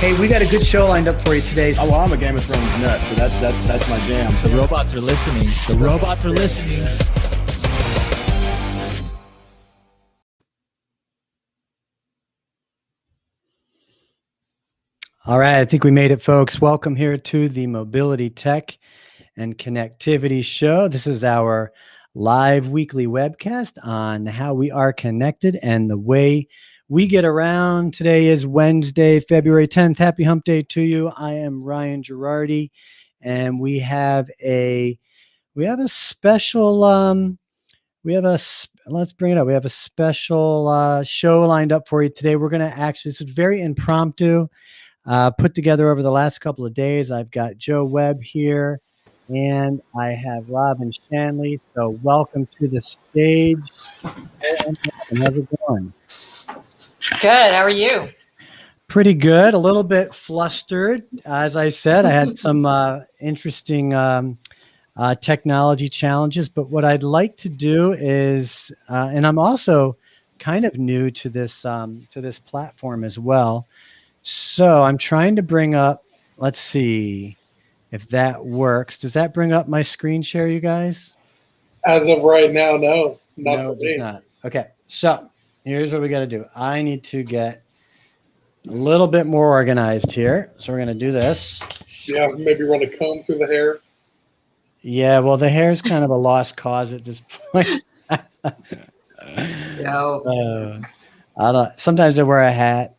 Hey, we got a good show lined up for you today. Oh, well, I'm a Game of Thrones nut, so that's my jam. The robots are listening. The robots are listening. All right, I think we made it, folks. Welcome here to the Mobility Tech and Connectivity Show. This is our live weekly webcast on how we are connected and the way we get around. Today is Wednesday, February 10th. Happy hump day to you. I am Ryan Girardi, and we have a special let's bring it up. We have a special show lined up for you today. We're going to actually, this is very impromptu, put together over the last couple of days. I've got Joe Webb here, and I have Robin Shanley. So welcome to the stage. How's it going? Good. How are you? Pretty good. A little bit flustered. As I said, I had some interesting technology challenges. But what I'd like to do is, and I'm also kind of new to this platform as well. So I'm trying to bring up. Let's see if that works. Does that bring up my screen share, you guys? As of right now, no. No, it does not. Okay. So here's what we got to do. I need to get a little bit more organized here. So we're going to do this. Yeah, maybe run a comb through the hair. Yeah, well, the hair is kind of a lost cause at this point. Joe. Sometimes I wear a hat.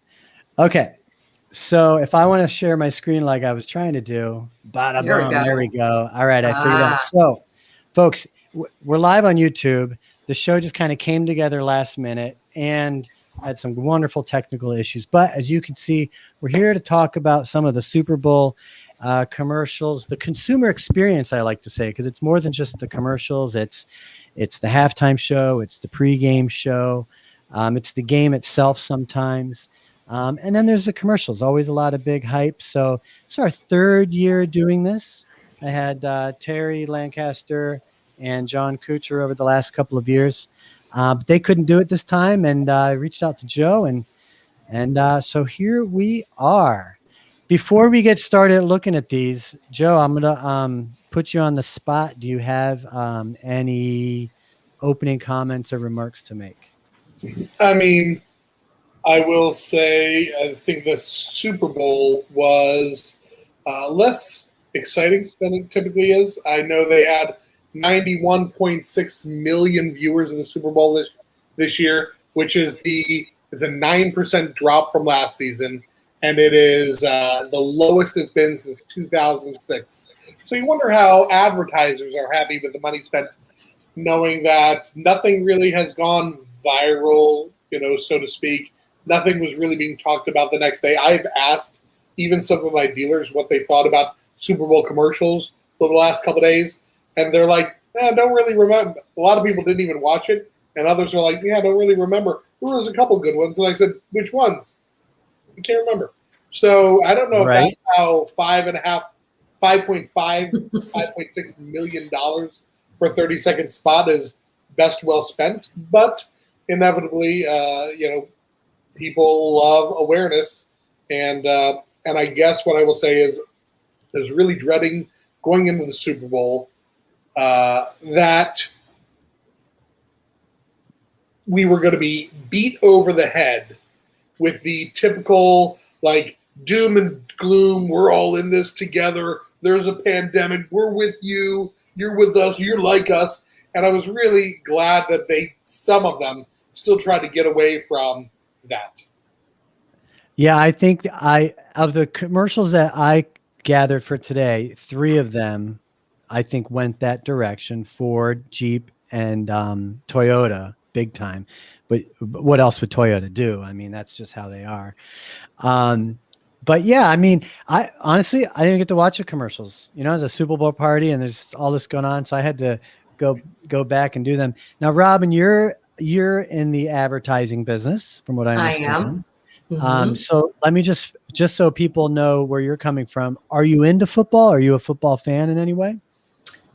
Okay. So if I want to share my screen like I was trying to do, there we go. All right, I figured out. So, folks, we're live on YouTube. The show just kind of came together last minute and had some wonderful technical issues. But as you can see, we're here to talk about some of the Super Bowl commercials, the consumer experience, I like to say, because it's more than just the commercials. It's the halftime show. It's the pregame show. It's the game itself sometimes. And then there's the commercials, always a lot of big hype. So it's our third year doing this. I had Terry Lancaster and John Kuchar over the last couple of years. But they couldn't do it this time, and I reached out to Joe, and so here we are. Before we get started looking at these, Joe, I'm going to put you on the spot. Do you have any opening comments or remarks to make? I mean, I will say I think the Super Bowl was less exciting than it typically is. I know they had 91.6 million viewers in the Super Bowl this year, which is it's a 9% drop from last season, and it is the lowest it's been since 2006. So you wonder how advertisers are happy with the money spent, knowing that nothing really has gone viral, so to speak. Nothing was really being talked about the next day. I've asked even some of my dealers what they thought about Super Bowl commercials for the last couple of days, and they're like, don't really remember. A lot of people didn't even watch it, and others are like, don't really remember. There was a couple good ones, and I said, which ones? I can't remember. So I don't know if that's how $5.6 million for a 30-second spot is best well spent, but inevitably, people love awareness, and I guess what I will say is really dreading going into the Super Bowl that we were going to be beat over the head with the typical doom and gloom. We're all in this together. There's a pandemic. We're with you. You're with us. You're like us. And I was really glad that some of them still tried to get away from that. Yeah, I think of the commercials that I gathered for today, 3 of them I think went that direction: Ford, Jeep, and Toyota, big time. But what else would Toyota do? I mean, that's just how they are. But yeah, I mean, I honestly didn't get to watch the commercials. It's a Super Bowl party, and there's all this going on, so I had to go back and do them. Now, Robin, you're in the advertising business, from what I understand. I am. Mm-hmm. So let me just so people know where you're coming from. Are you into football? Are you a football fan in any way?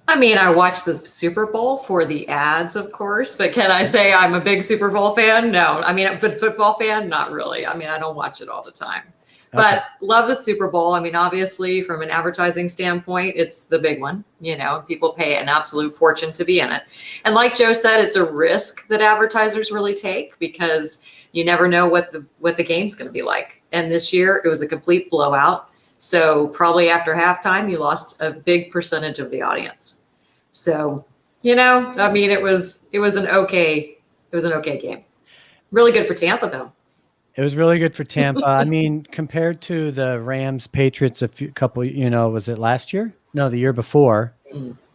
I mean, I watch the Super Bowl for the ads, of course, but can I say I'm a big Super Bowl fan? No. I mean, a good football fan? Not really. I mean, I don't watch it all the time. But love the Super Bowl. I mean, obviously, from an advertising standpoint, it's the big one. You know, people pay an absolute fortune to be in it. And like Joe said, it's a risk that advertisers really take because you never know what the game's going to be like. And this year, it was a complete blowout. So probably after halftime, you lost a big percentage of the audience. So, you know, I mean, it was an okay game. Really good for Tampa, though. It was really good for Tampa. I mean, compared to the Rams Patriots was it last year? No, the year before.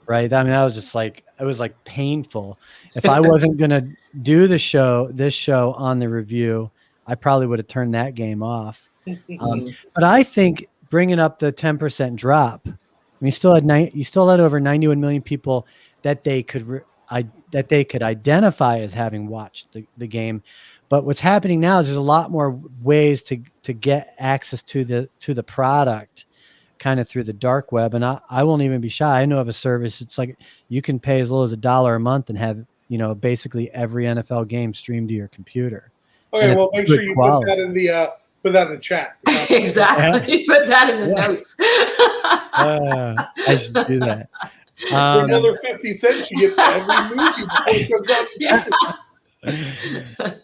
Right. I mean, that was just like, it was like painful. If I wasn't going to do this show on the review, I probably would have turned that game off. But I think bringing up the 10% drop, I mean, you still had over 91 million people that they could identify as having watched the game. But what's happening now is there's a lot more ways to get access to the product kind of through the dark web. And I won't even be shy. I know of a service. It's like you can pay as little as $1 a month and have, you know, basically every NFL game streamed to your computer. Okay, well, make sure you put that in the chat. Exactly. Put that in the notes. I should do that. For another 50 cents, you get every movie before it comes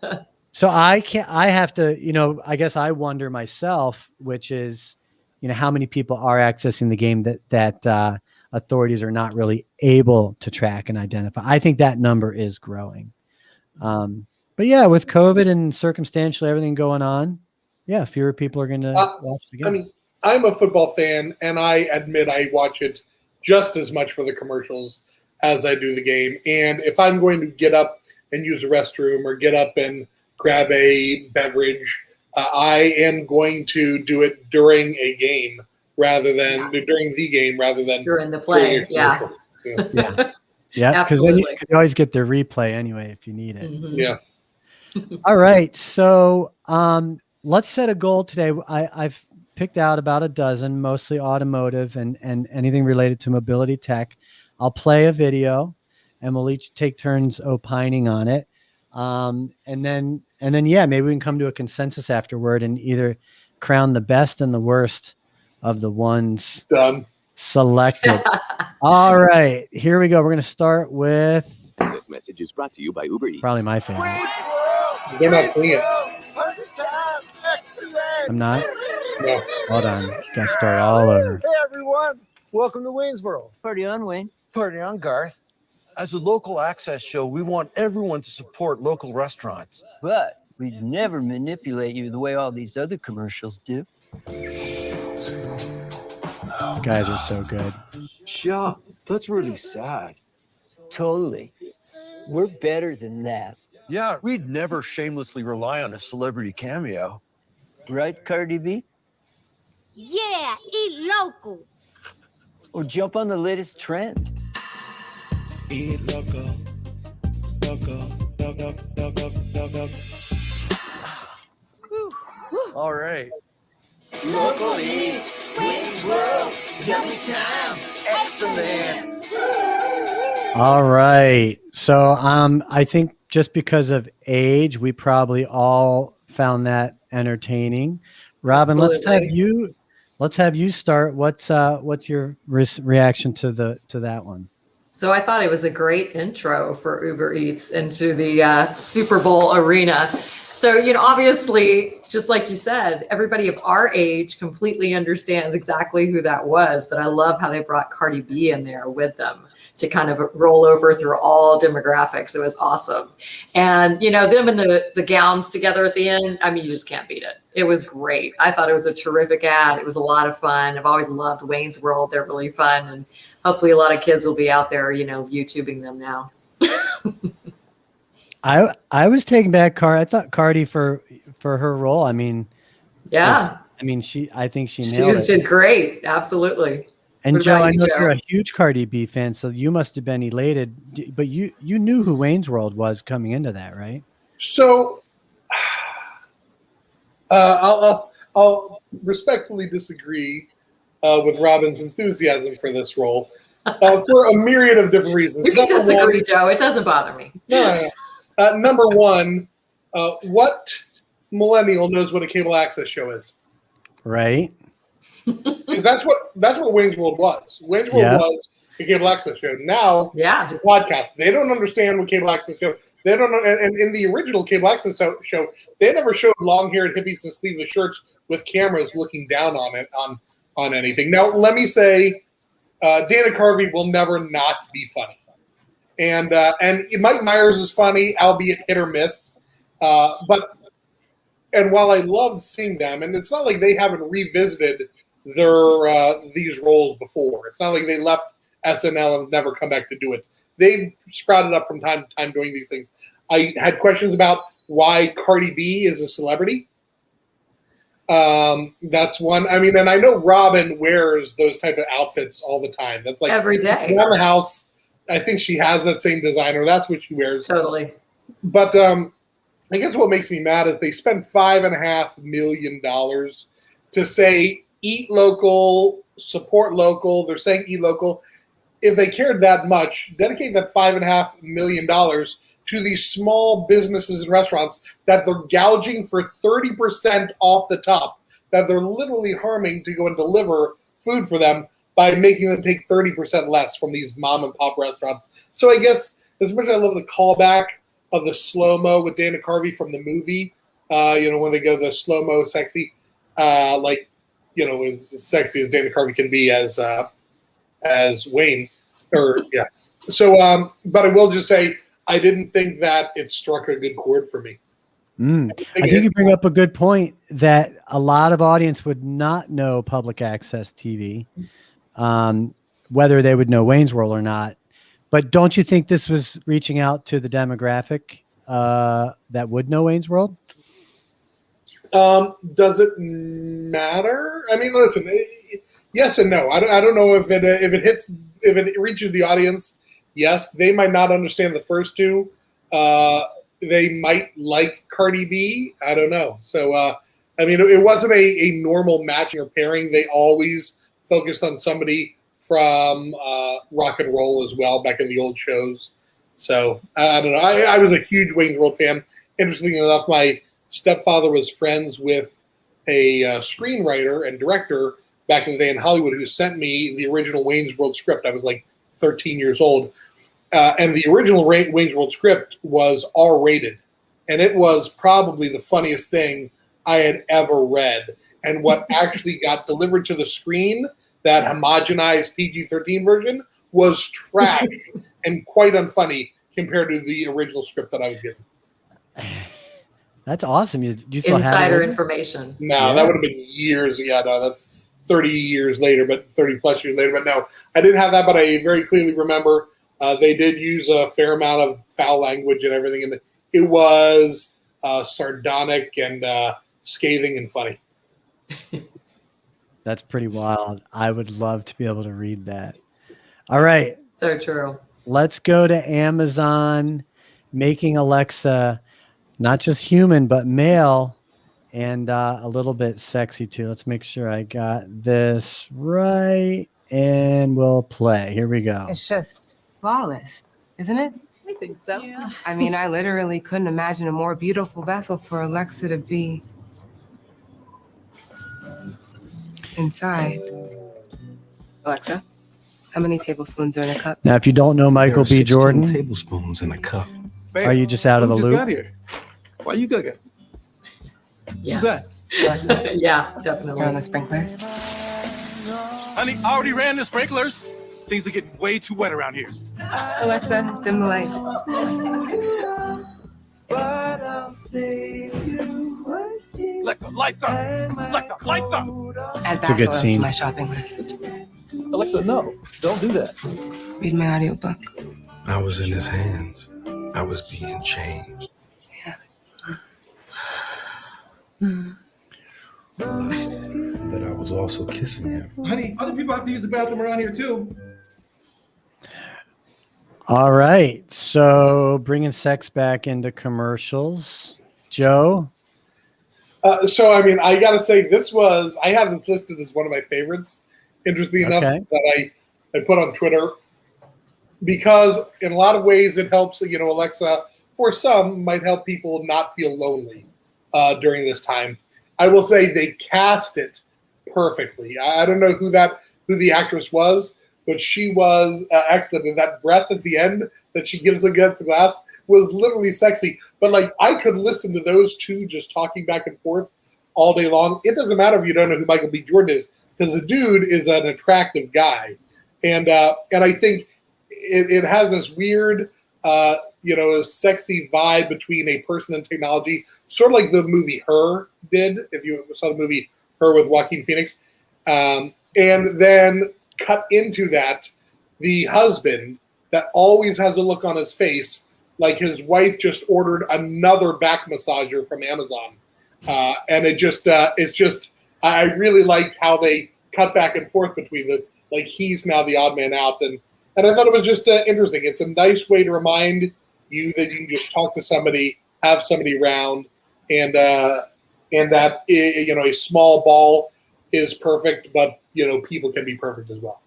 out. So I have to, you know, I guess I wonder myself, which is, you know, how many people are accessing the game that authorities are not really able to track and identify. I think that number is growing. But yeah, with COVID and circumstantially everything going on, yeah, fewer people are going to watch the game. I mean, I'm a football fan, and I admit I watch it just as much for the commercials as I do the game. And if I'm going to get up and use a restroom or get up and grab a beverage, I am going to do it during a game during the game rather than during the play. Yeah. Yeah. Because then you can always get the replay anyway if you need it. Yeah. All right. So let's set a goal today. I've picked out about a dozen, mostly automotive and anything related to mobility tech. I'll play a video and we'll each take turns opining on it. And then, maybe we can come to a consensus afterward and either crown the best and the worst of the ones selected. All right, here we go. We're going to start with. This message is brought to you by UberEats. Probably my favorite. They're not clean. I'm not? No. Hold on. Got to start all over. Hey, everyone. Welcome to Waynesboro. Party on, Wayne. Party on, Garth. As a local access show, we want everyone to support local restaurants. But we'd never manipulate you the way all these other commercials do. These guys are so good. Sure. That's really sad. Totally. We're better than that. Yeah, we'd never shamelessly rely on a celebrity cameo. Right, Cardi B? Yeah, eat local. Or jump on the latest trend. Eat local. All right. Local eats, Waynesboro, yummy time, excellent. All right. So I think just because of age, we probably all found that entertaining. Robin, Absolutely. let's have you start. What's your reaction to that one? So I thought it was a great intro for UberEats into the Super Bowl arena. So, you know, obviously, just like you said, everybody of our age completely understands exactly who that was. But I love how they brought Cardi B in there with them to kind of roll over through all demographics. It was awesome. And, you know, them and the gowns together at the end, I mean, you just can't beat it. It was great. I thought it was a terrific ad. It was a lot of fun. I've always loved Wayne's World. They're really fun. And hopefully a lot of kids will be out there, you know, YouTubing them now. I was taking back I thought Cardi for her role. I mean, yeah. I think she nailed it. She did great. Absolutely. And Joe, I know you're a huge Cardi B fan, so you must have been elated. But you knew who Wayne's World was coming into that, right? So, I'll respectfully disagree with Robin's enthusiasm for this role for a myriad of different reasons. You can disagree, Joe. It doesn't bother me. No. Number one, what millennial knows what a cable access show is? Right. Because that's what Wayne's World was. Wayne's World was the cable access show. Now, the podcast. They don't understand what cable access show. They don't know. And in the original cable access show, they never showed long-haired hippies in sleeveless shirts with cameras looking down on anything. Now, let me say, Dana Carvey will never not be funny, and Mike Myers is funny, albeit hit or miss. But while I loved seeing them, and it's not like they haven't revisited their these roles before. It's not like they left SNL and never come back to do it. They've sprouted up from time to time doing these things. I had questions about why Cardi B is a celebrity. That's one. I mean, and I know Robin wears those type of outfits all the time. That's like every day around the house. I think she has that same designer. That's what she wears. Totally. But I guess what makes me mad is they spent $5.5 million to say eat local, support local. They're saying eat local. If they cared that much, dedicate that $5.5 million to these small businesses and restaurants that they're gouging for 30% off the top, that they're literally harming to go and deliver food for them by making them take 30% less from these mom and pop restaurants. So I guess as much as I love the callback of the slow-mo with Dana Carvey from the movie, when they go the slow-mo sexy, as sexy as Dana Carvey can be as Wayne, So, but I will just say, I didn't think that it struck a good chord for me. I think you bring up a good point that a lot of audience would not know public access TV, whether they would know Wayne's World or not. But don't you think this was reaching out to the demographic that would know Wayne's World? Does it matter? I mean, listen, yes and no. I don't know if it reaches the audience. Yes, they might not understand the first two. They might like Cardi B. I don't know. So, I mean, it wasn't a normal matching or pairing. They always focused on somebody from rock and roll as well back in the old shows. So, I don't know. I was a huge Wayne's World fan. Interestingly enough, my stepfather was friends with a screenwriter and director back in the day in Hollywood who sent me the original Wayne's World script. I was like 13 years old. And the original Wayne's World script was R-rated. And it was probably the funniest thing I had ever read. And what actually got delivered to the screen, that homogenized PG-13 version, was trash and quite unfunny compared to the original script that I was given. That's awesome. Do you still Insider have information. No, that would have been years. Yeah, no, that's 30 years later, but 30 plus years later. But no, I didn't have that, but I very clearly remember they did use a fair amount of foul language and everything. And it was sardonic and scathing and funny. That's pretty wild. I would love to be able to read that. All right. So true. Let's go to Amazon, making Alexa not just human, but male and a little bit sexy too. Let's make sure I got this right and we'll play. Here we go. It's just flawless, isn't it? I think so. Yeah. I mean, I literally couldn't imagine a more beautiful vessel for Alexa to be inside. Alexa, how many tablespoons are in a cup? Now, if you don't know Michael B. Jordan, tablespoons in a cup. Are you just out of the loop? Got here? Why are you cooking? Yes. Who's that? Yeah, definitely. Turn on the sprinklers. Honey, I already ran the sprinklers. Things are getting way too wet around here. Alexa, dim the lights. Alexa, lights up. Alexa, lights up. Add It's a good back scene. to my shopping list. Alexa, no, don't do that. Read my audiobook. I was in his hands. I was being changed. But I was also kissing him. Honey, other people have to use the bathroom around here too. All right. So bringing sex back into commercials. Joe? So, I mean, I got to say, I have this listed as one of my favorites, interesting enough, that I put on Twitter, because in a lot of ways it helps, Alexa, for some, might help people not feel lonely during this time. I will say they cast it perfectly. I don't know who the actress was, but she was excellent. And that breath at the end that she gives against the glass was literally sexy. But like, I could listen to those two just talking back and forth all day long. It doesn't matter if you don't know who Michael B. Jordan is, because the dude is an attractive guy, and I think it has this weird, sexy vibe between a person and technology, sort of like the movie Her did. If you saw the movie Her with Joaquin Phoenix, and then cut into that, the husband that always has a look on his face like his wife just ordered another back massager from Amazon, and it's just I really liked how they cut back and forth between this. Like, he's now the odd man out, and I thought it was just interesting. It's a nice way to remind you that you can just talk to somebody, have somebody around, and that a small ball is perfect, but people can be perfect as well.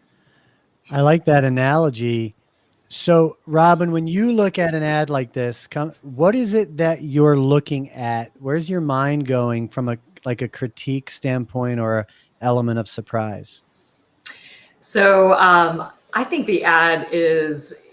I like that analogy. So, Robin, when you look at an ad like this, what is it that you're looking at? Where's your mind going from a critique standpoint or an element of surprise? So I think the ad is,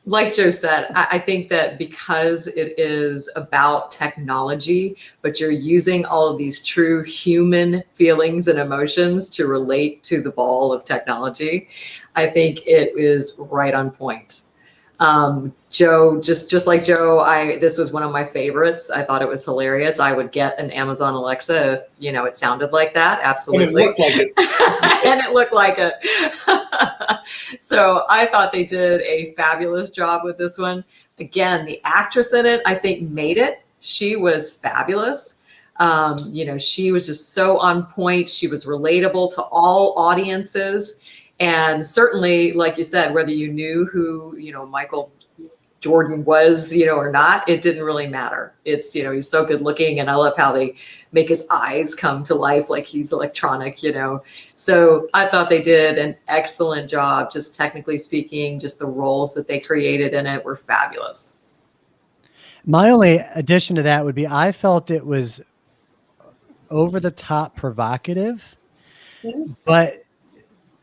like Joe said, I think that because it is about technology, but you're using all of these true human feelings and emotions to relate to the ball of technology, I think it is right on point. Joe, just like Joe, this was one of my favorites. I thought it was hilarious. I would get an Amazon Alexa if, it sounded like that. Absolutely. And it looked like it. And it looked like it. So I thought they did a fabulous job with this one. Again, the actress in it, I think, made it. She was fabulous. She was just so on point. She was relatable to all audiences. And certainly, like you said, whether you knew who, Michael Jordan was, or not, it didn't really matter. It's, he's so good looking, and I love how they make his eyes come to life like he's electronic, So I thought they did an excellent job, just technically speaking. Just the roles that they created in it were fabulous. My only addition to that would be I felt it was over the top provocative, but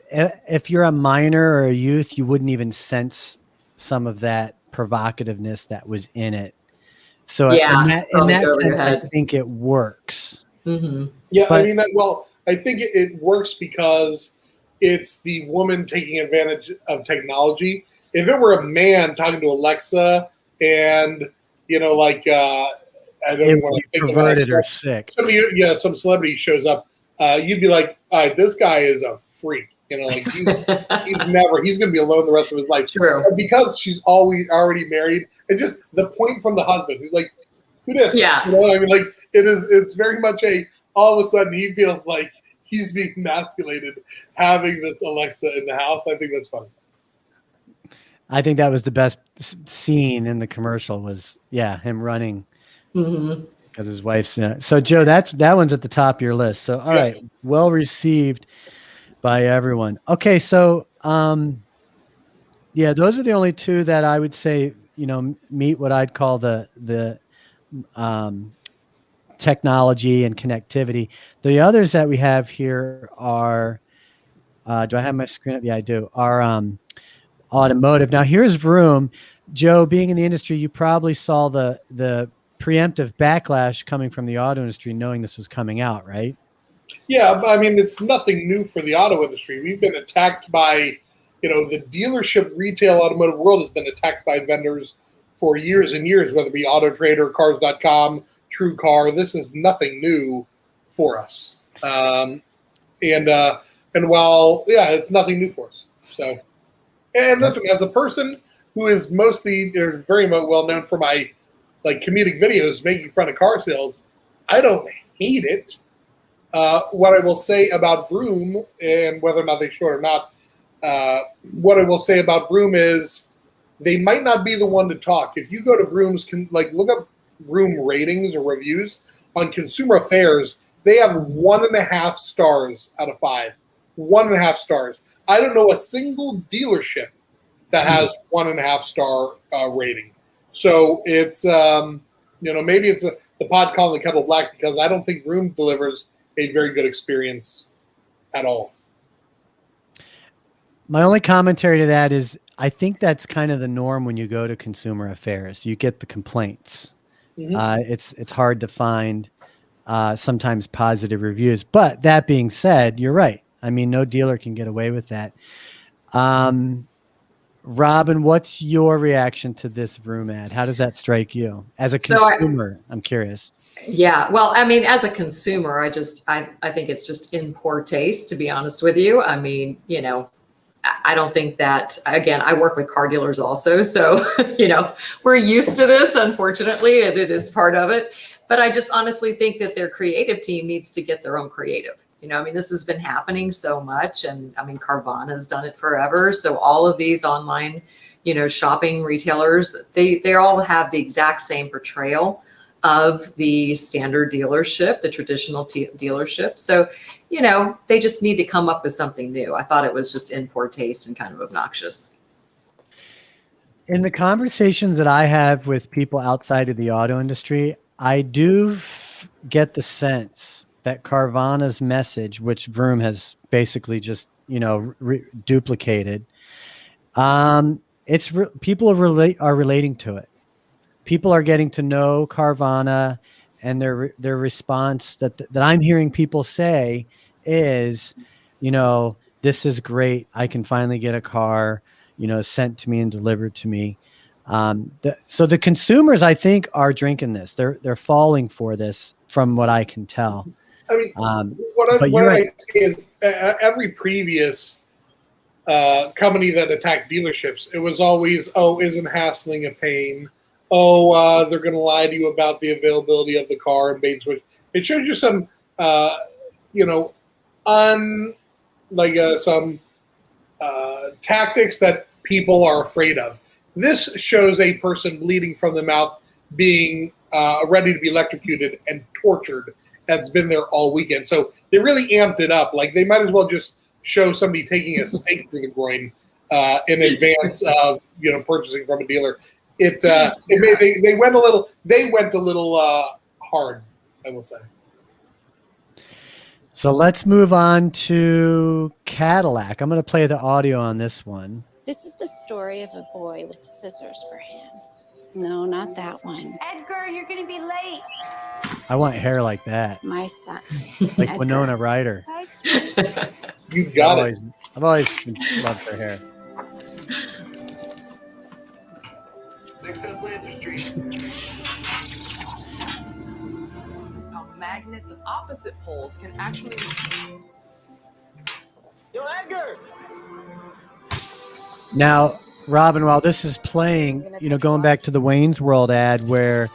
if you're a minor or a youth, you wouldn't even sense some of that provocativeness that was in it. So in that sense, I think it works. Mm-hmm. Yeah, but, I think it works because it's the woman taking advantage of technology. If it were a man talking to Alexa and, I don't want to think perverted or sick. Some celebrity shows up, you'd be like, all right, this guy is a freak. He's going to be alone the rest of his life. True. And because she's already married, and just the point from the husband, who's like, who this? Yeah. It's very much all of a sudden he feels like he's being emasculated having this Alexa in the house. I think that's funny. I think that was the best scene in the commercial was, him running because his wife's in it. So Joe, that one's at the top of your list. So, all right. Well received by everyone. Okay. So, those are the only two that I would say, meet what I'd call the technology and connectivity. The others that we have here are, do I have my screen up? Yeah, I do. Are automotive. Now here's Vroom. Joe, being in the industry, you probably saw the preemptive backlash coming from the auto industry, knowing this was coming out, right? Yeah, it's nothing new for the auto industry. We've been attacked by, the dealership retail automotive world has been attacked by vendors for years and years, whether it be AutoTrader, Cars.com, TrueCar. This is nothing new for us. And while, it's nothing new for us. So, and listen, as a person who is very well known for my comedic videos making fun of car sales, I don't hate it. What I will say about Vroom, and whether or not they show it or not, what I will say about Vroom is they might not be the one to talk. If you go to Vroom's, look up Vroom ratings or reviews on Consumer Affairs, they have 1.5 stars out of 5. 1.5 stars. I don't know a single dealership that has 1.5 star rating. So it's, maybe it's the pot calling the kettle black, because I don't think Vroom delivers a very good experience at all. My only commentary to that is I think that's kind of the norm when you go to consumer affairs. You get the complaints. It's hard to find sometimes positive reviews. But that being said, you're right. I mean, no dealer can get away with that. Robin, what's your reaction to this Vroom ad? How does that strike you as a consumer? I'm curious. Yeah, well, I mean, as a consumer, I think it's just in poor taste, to be honest with you. I mean, you know, I don't think that, again, I work with car dealers also. So, you know, we're used to this, unfortunately, and it is part of it. But I just honestly think that their creative team needs to get their own creative. You know, I mean, this has been happening so much. And I mean, Carvana has done it forever. So all of these online, you know, shopping retailers, they all have the exact same portrayal of the standard dealership, the traditional dealership. So, you know, they just need to come up with something new. I thought it was just in poor taste and kind of obnoxious. In the conversations that I have with people outside of the auto industry, I do get the sense that Carvana's message, which Vroom has basically just, you know, duplicated, people are relating to it. People are getting to know Carvana, and their response that I'm hearing people say is, you know, this is great. I can finally get a car, you know, sent to me and delivered to me. So the consumers, I think, are drinking this. They're falling for this, from what I can tell. I mean, what I see is every previous company that attacked dealerships, it was always, oh, isn't hassling a pain? Oh, they're going to lie to you about the availability of the car and bait switch. It shows you some, you know, some tactics that people are afraid of. This shows a person bleeding from the mouth, being ready to be electrocuted and tortured. That's been there all weekend. So they really amped it up. Like, they might as well just show somebody taking a stake through the groin in advance of, you know, purchasing from a dealer. They went a little hard, I will say. So let's move on to Cadillac. I'm going to play the audio on this one. This is the story of a boy with scissors for hands. No, not that one. Edgar, you're gonna be late. I want hair like that. My son. Like Edgar. Winona Ryder. You got it. I've always loved her hair. Next up, Lancer Street. Magnets of opposite poles can actually... Yo, Edgar! Now, Robin, while this is playing, you know, going back to the Wayne's World ad, where,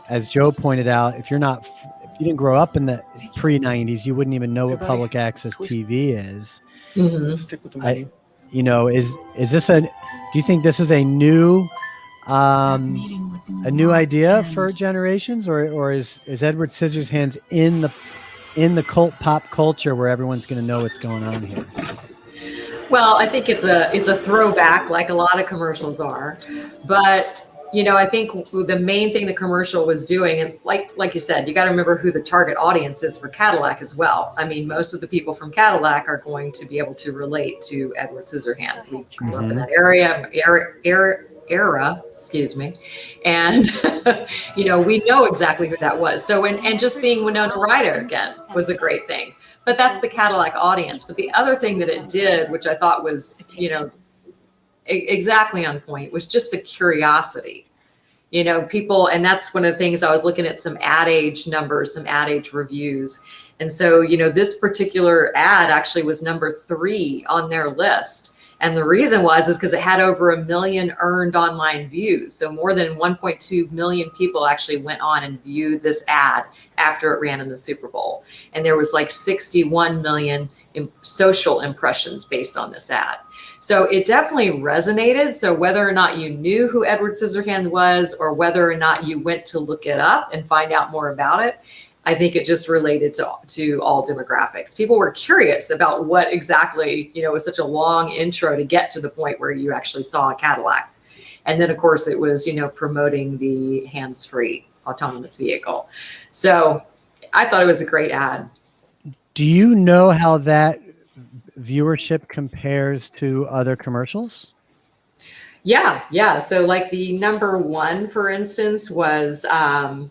as Joe pointed out, if you didn't grow up in the pre-90s, you wouldn't even know what public access TV is. Stick with the money. You know, is this do you think this is a new idea for generations, or is Edward ScissorHands in the cult pop culture where everyone's going to know what's going on here? Well, I think it's a throwback, like a lot of commercials are, but you know, I think the main thing the commercial was doing, and like you said, you got to remember who the target audience is for Cadillac as well. I mean, most of the people from Cadillac are going to be able to relate to Edward ScissorHands. We grew up in that era, excuse me, and you know, we know exactly who that was. So and just seeing Winona Ryder again was a great thing. But that's the Cadillac audience. But the other thing that it did, which I thought was, you know, exactly on point, was just the curiosity. You know, people, and that's one of the things I was looking at, some ad age numbers, some ad age reviews. And so, you know, this particular ad actually was number 3 on their list. And the reason is because it had over 1 million earned online views. So more than 1.2 million people actually went on and viewed this ad after it ran in the Super Bowl. And there was like 61 million social impressions based on this ad. So it definitely resonated. So whether or not you knew who Edward ScissorHands was, or whether or not you went to look it up and find out more about it, I think it just related to all demographics. People were curious about what exactly, you know, was such a long intro to get to the point where you actually saw a Cadillac. And then, of course, it was, you know, promoting the hands-free autonomous vehicle. So I thought it was a great ad. Do you know how that viewership compares to other commercials? Yeah. So like the number one, for instance, was the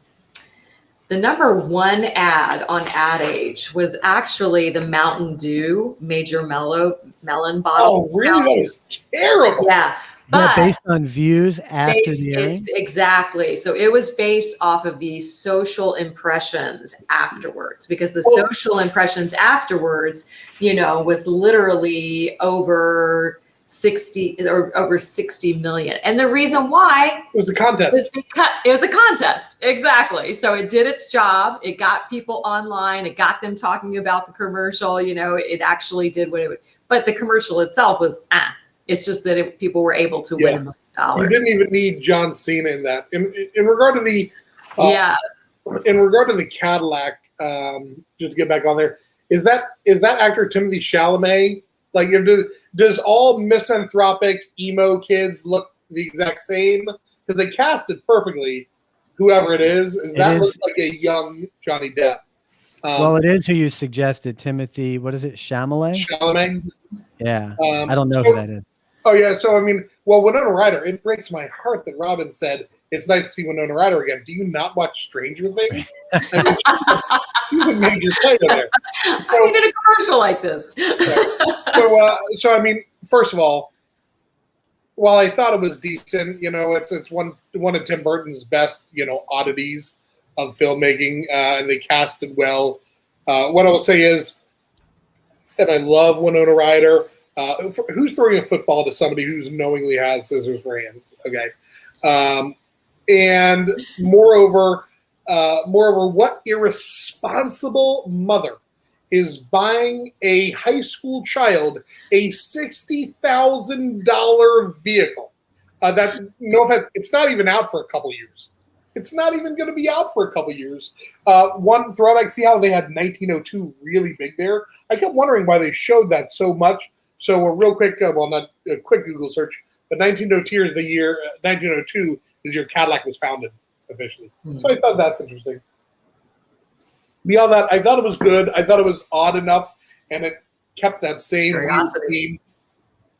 number one ad on Ad Age was actually the Mountain Dew Major Melon bottle. Oh, really? That is terrible. Yeah. But based on views after the airing? Exactly. So it was based off of the social impressions afterwards, because the social impressions afterwards, was literally over 60 million. And the reason why it was a contest. Was because it was a contest. Exactly. So it did its job. It got people online. It got them talking about the commercial. It actually did what it would. But the commercial itself was It's just that people were able to win $1 million. You didn't even need John Cena in that. In regard to the in regard to the Cadillac, just to get back on there, is that actor Timothy Chalamet? Like, does all misanthropic emo kids look the exact same? Because they cast it perfectly. Whoever it is, looks like a young Johnny Depp. Well, it is who you suggested, Timothy. What is it, Chalamet? Chalamet. Yeah, I don't know who that is. Oh yeah, so I mean, well, Winona Ryder. It breaks my heart that Robin said it's nice to see Winona Ryder again. Do you not watch Stranger Things? I mean, she's a major player there. I needed a commercial like this. So I mean, first of all, while I thought it was decent, it's one of Tim Burton's best, oddities of filmmaking, and they cast it well. What I will say is, and I love Winona Ryder. Who's throwing a football to somebody who's knowingly has scissors for hands? Okay, and moreover, what irresponsible mother is buying a high school child a $60,000 vehicle? No offense, it's not even out for a couple years. It's not even going to be out for a couple years. One throwback, see how they had 1902 really big there? I kept wondering why they showed that so much. So a real quick, not a quick Google search, but 1902 is the year. 1902 is your Cadillac was founded officially. So I thought that's interesting. Beyond that, I thought it was good. I thought it was odd enough, and it kept that same curiosity.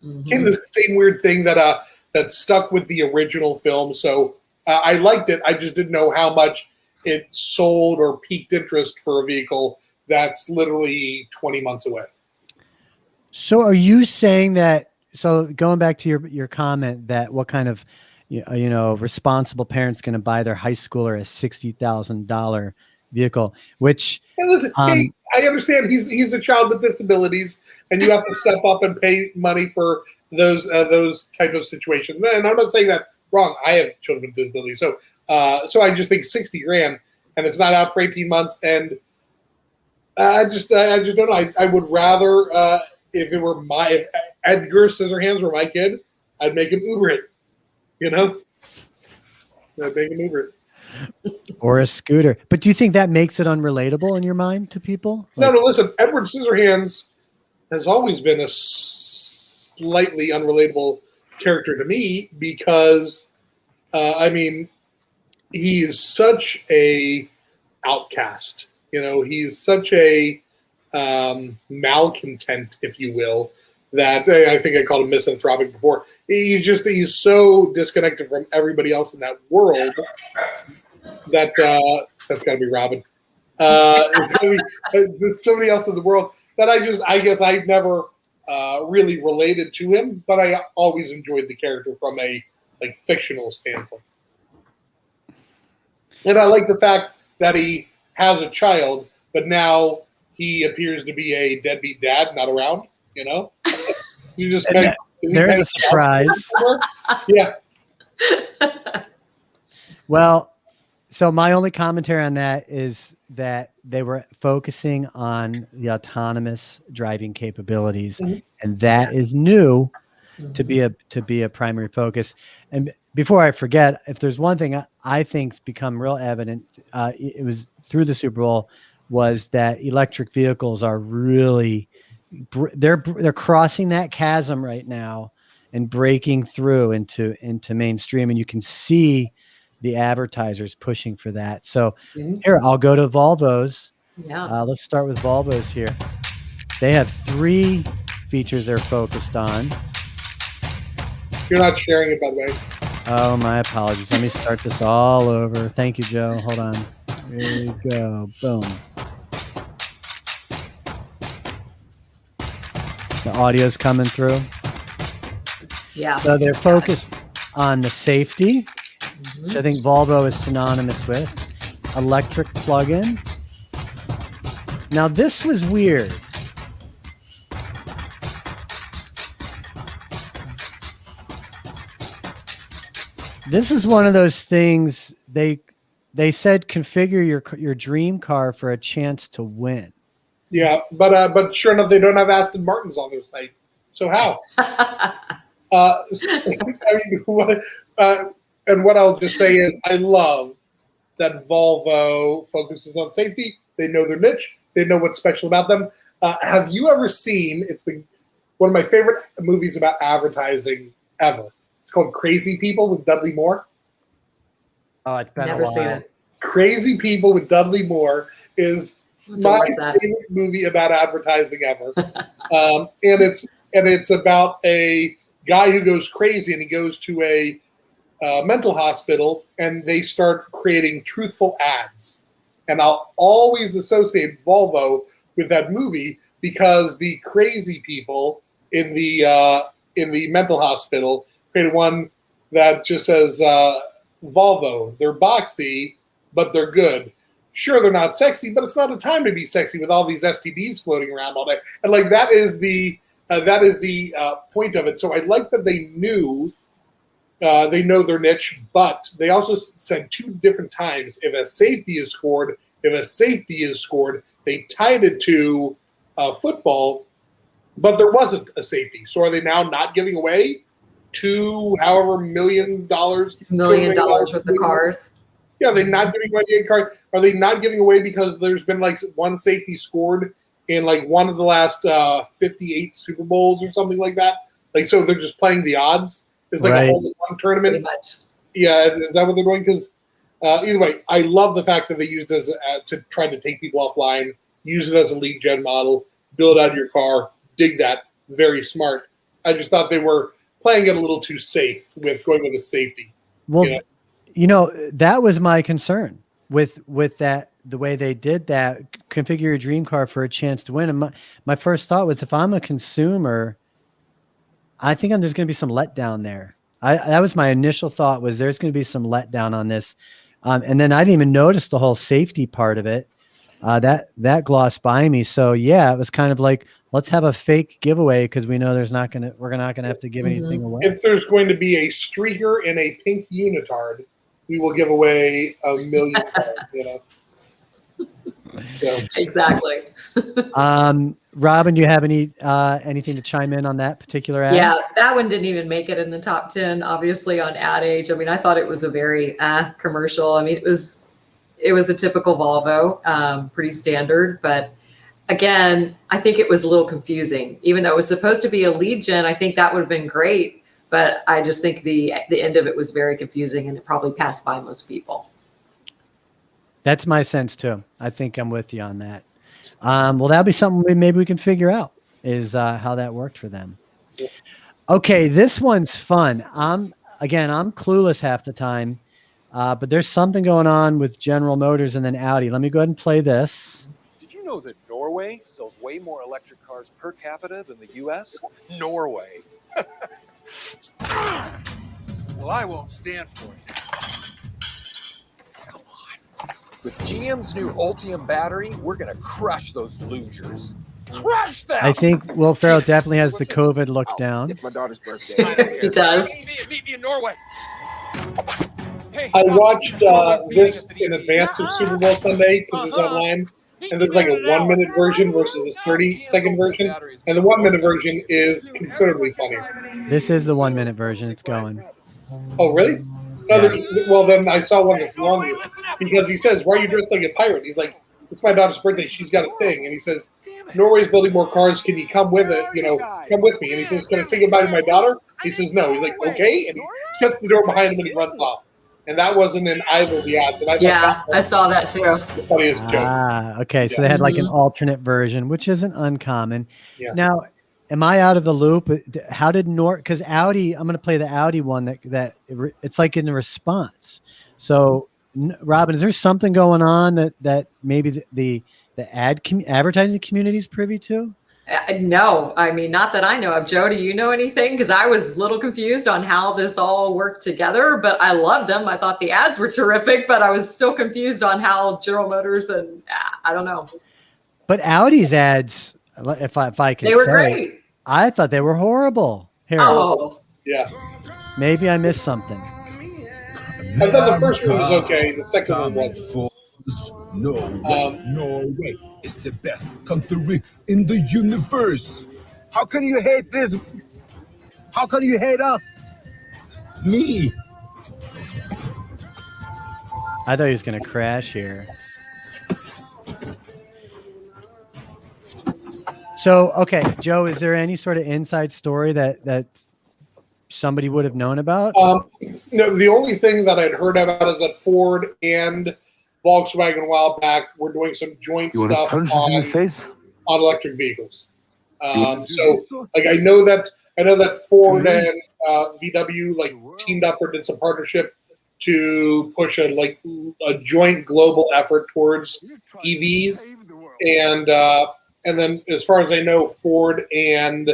The same weird thing that stuck with the original film. So I liked it. I just didn't know how much it sold or piqued interest for a vehicle that's literally 20 months away. So are you saying that, so going back to your comment that what kind of, responsible parents going to buy their high schooler a $60,000 vehicle, which hey, listen, I understand he's a child with disabilities and you have to step up and pay money for those type of situations. And I'm not saying that wrong. I have children with disabilities. So I just think $60,000 and it's not out for 18 months. And I just don't know. I would rather, if Edgar ScissorHands were my kid, I'd make him Uber it. I'd make him Uber it. Or a scooter. But do you think that makes it unrelatable in your mind to people? No, listen, Edward ScissorHands has always been a slightly unrelatable character to me because, he's such a outcast. He's such a malcontent, if you will, that I think I called him misanthropic before. He's so disconnected from everybody else in that world that that's got to be Robin. It's somebody else in the world that I guess I never really related to him, but I always enjoyed the character from a fictional standpoint. And I like the fact that he has a child, but now he appears to be a deadbeat dad, not around. You just there's a surprise. Yeah. Well, so my only commentary on that is that they were focusing on the autonomous driving capabilities, and that is new to be a primary focus. And before I forget, if there's one thing I think's become real evident, it was through the Super Bowl, was that electric vehicles are really they're crossing that chasm right now and breaking through into mainstream, and you can see the advertisers pushing for that. So here, I'll go to Volvo's Yeah. Let's start with Volvo's here. They have 3 features they're focused on. You're not sharing it, by the way. Oh, my apologies. Let me start this all over. Thank you, Joe. Hold on. Here we go. Boom. The audio's coming through. Yeah. So they're focused on the safety, which I think Volvo is synonymous with. Electric plug-in. Now, this was weird. This is one of those things they said configure your dream car for a chance to win. Yeah, but sure enough, they don't have Aston Martins on their site. So how? I mean, what I'll just say is I love that Volvo focuses on safety. They know their niche. They know what's special about them. Have you ever seen? It's one of my favorite movies about advertising ever. It's called Crazy People with Dudley Moore. Oh, it's been Never a while. seen it. Crazy People with Dudley Moore is my favorite movie about advertising ever. And it's about a guy who goes crazy, and he goes to a mental hospital, and they start creating truthful ads. And I'll always associate Volvo with that movie because the crazy people in the mental hospital created one that just says Volvo. They're boxy, but they're good. Sure, they're not sexy, but it's not a time to be sexy with all these STDs floating around all day. And like that is the point of it. So I like that they knew they know their niche, but they also said 2 different times if a safety is scored, they tied it to football, but there wasn't a safety. So are they now not giving away however millions dollars, $1 million worth of cars? Yeah, they're not giving away the card. Are they not giving away because there's been like one safety scored in like one of the last 58 Super Bowls or something like that? Like, so they're just playing the odds. It's like a whole one tournament. Pretty much. Yeah, is that what they're doing? Because either way, I love the fact that they used it as to try to take people offline, use it as a lead gen model, build out your car. Dig that. Very smart. I just thought they were playing it a little too safe with going with the safety. Well, that was my concern with that, the way they did that, configure your dream car for a chance to win. And my first thought was, if I'm a consumer, I think there's going to be some letdown there. That was my initial thought, was there's going to be some letdown on this. And then I didn't even notice the whole safety part of it. That glossed by me. So yeah, it was kind of like, let's have a fake giveaway because we know we're not going to have to give anything away. If there's going to be a streaker in a pink unitard, we will give away $1 million. So. Exactly. Robin, do you have anything to chime in on that particular ad? Yeah, that one didn't even make it in the top 10, obviously, on Ad Age. I mean, I thought it was a very commercial. I mean, it was a typical Volvo, pretty standard, but again, I think it was a little confusing. Even though it was supposed to be a lead gen, I think that would have been great, but I just think the end of it was very confusing, and it probably passed by most people. That's my sense too. I think I'm with you on that. Well, that'll be something maybe we can figure out, is how that worked for them. Okay, this one's fun. I'm clueless half the time, but there's something going on with General Motors and then Audi. Let me go ahead and play this. Did you know that Norway sells way more electric cars per capita than the US? Norway. Well, I won't stand for it. Come on. With GM's new Ultium battery, we're going to crush those losers. Crush them! I think Will Ferrell definitely has the COVID look down. It's my daughter's birthday. He does. Meet me in Norway. Hey, I watched this in advance of Super Bowl Sunday because it's online. And there's like a 1-minute version versus a 30-second version. And the 1-minute version is considerably funnier. This is the 1-minute version. It's going. Oh, really? No, well, then I saw one that's longer. Because he says, why are you dressed like a pirate? He's like, it's my daughter's birthday. She's got a thing. And he says, Norway's building more cars. Can you come with it? Come with me. And he says, can I say goodbye to my daughter? He says, no. He's like, okay. And he shuts the door behind him and he runs off. and that wasn't in either of the ads. And I saw that too. The funniest joke. Okay. So they had like an alternate version, which isn't uncommon. Yeah. Now, am I out of the loop? How did because Audi? I'm going to play the Audi one that it's like in response. So, Robin, is there something going on that maybe the advertising community is privy to? No, I mean, not that I know of. Joe, do you know anything? Because I was a little confused on how this all worked together, but I loved them. I thought the ads were terrific, but I was still confused on how General Motors and I don't know. But Audi's ads, if I can say, they were great. I thought they were horrible. Here, yeah. Maybe I missed something. I thought the first one was okay. The second one wasn't. Norway is the best country in the universe. How can you hate this? How can you hate us? Me. I thought he was going to crash here. So, okay, Joe, is there any sort of inside story that somebody would have known about? No, the only thing that I'd heard about is that Ford and Volkswagen a while back were doing some joint stuff on electric vehicles. So, like, I know that Ford and VW like teamed up or did some partnership to push a joint global effort towards EVs, and then as far as I know, Ford and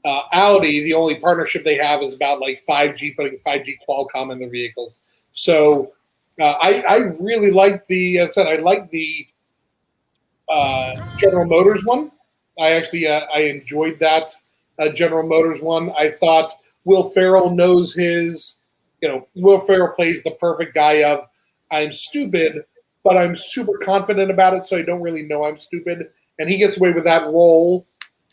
Audi, the only partnership they have is about like 5G, putting 5G Qualcomm in their vehicles. So I really like I like the General Motors one. I actually I enjoyed that General Motors one. I thought Will Ferrell knows his, Will Ferrell plays the perfect guy of I'm stupid, but I'm super confident about it, so I don't really know I'm stupid. And he gets away with that role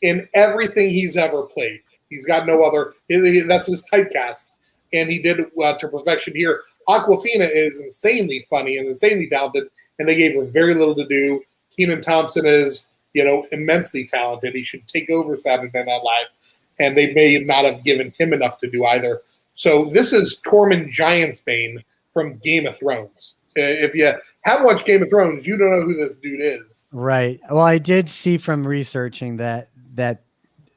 in everything he's ever played. He's got no other. That's his typecast, and he did it to perfection here. Awkwafina is insanely funny and insanely talented, and they gave her very little to do. Kenan Thompson is, immensely talented. He should take over Saturday Night Live, and they may not have given him enough to do either. So this is Tormund Giantsbane from Game of Thrones. If you haven't watched Game of Thrones, you don't know who this dude is. Right. Well, I did see from researching that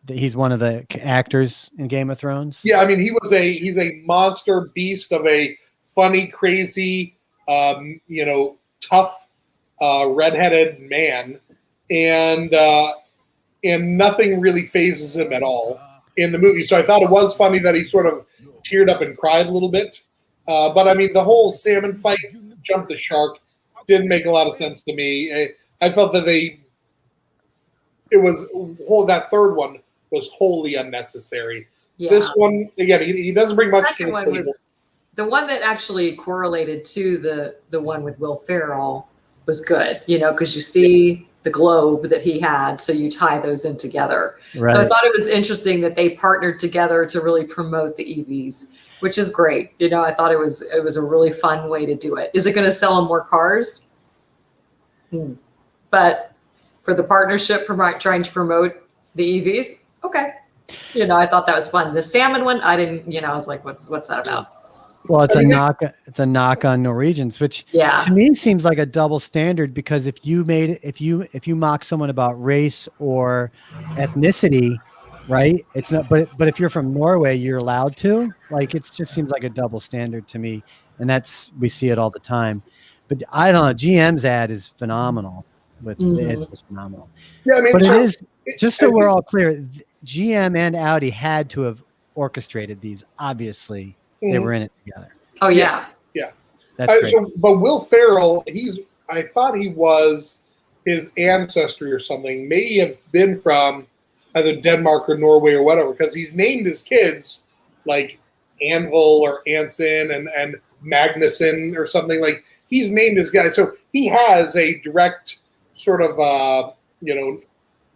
he's one of the actors in Game of Thrones. Yeah, I mean, he's a monster beast of a funny, crazy, tough, redheaded man, and nothing really phases him at all in the movie. So I thought it was funny that he sort of teared up and cried a little bit. But I mean, the whole salmon fight, jump the shark, didn't make a lot of sense to me. I felt that that third one was wholly unnecessary. Yeah. This one, again, he doesn't bring much to the one table. was the one that actually correlated to the one with Will Ferrell was good, because you see the globe that he had, so you tie those in together. Right. So I thought it was interesting that they partnered together to really promote the EVs, which is great. I thought it was a really fun way to do it. Is it going to sell them more cars? But for the partnership, trying to promote the EVs, okay. I thought that was fun. The salmon one, I didn't. I was like, what's that about? Well, it's a knock on Norwegians, which to me seems like a double standard, because if you mock someone about race or ethnicity, right? It's not, but if you're from Norway, you're allowed to. Like, it just seems like a double standard to me, and we see it all the time. But I don't know. GM's ad is phenomenal. It was phenomenal. Yeah, I mean, but it is, just so we're all clear, GM and Audi had to have orchestrated these. Obviously, they were in it together. Oh yeah. That's great. But Will Ferrell, I thought he was his ancestry or something. May have been from either Denmark or Norway or whatever, because he's named his kids like Anvil or Anson and Magnuson or something. Like, he's named his guy, so he has a direct sort of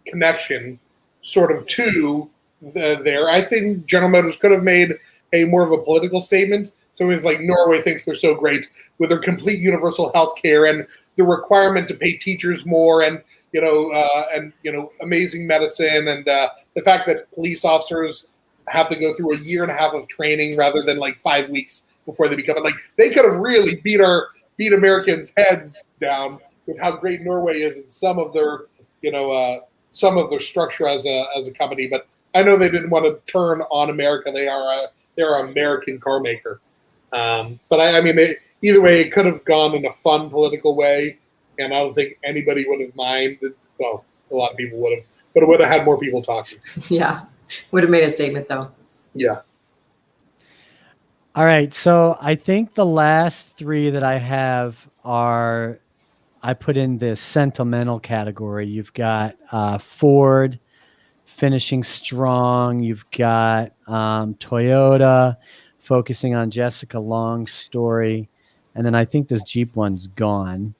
connection sort of to there. I think General Motors could have made a more of a political statement. So it's like, Norway thinks they're so great with their complete universal health care and the requirement to pay teachers more, and amazing medicine, and the fact that police officers have to go through a year and a half of training rather than like 5 weeks before they become like they could have really beat Americans' heads down with how great Norway is in some of their some of their structure as a company. But I know they didn't want to turn on America. They're an American car maker. But I mean, either way, it could have gone in a fun political way, and I don't think anybody would have minded. Well, a lot of people would have, but it would have had more people talking. Yeah, would have made a statement though. Yeah. All right, so I think the last three that I have are I put in the sentimental category. You've got Ford finishing strong. You've got Toyota focusing on Jessica Long's story. And then I think this Jeep one's gone.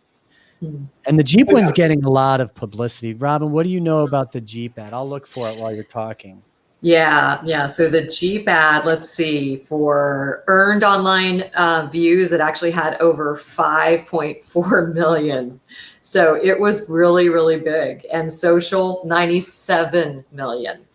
And the Jeep one's getting a lot of publicity. Robin, what do you know about the Jeep ad? I'll look for it while you're talking. Yeah. So the Jeep ad, let's see, for earned online views, it actually had over 5.4 million. So it was really, really big. And social, 97 million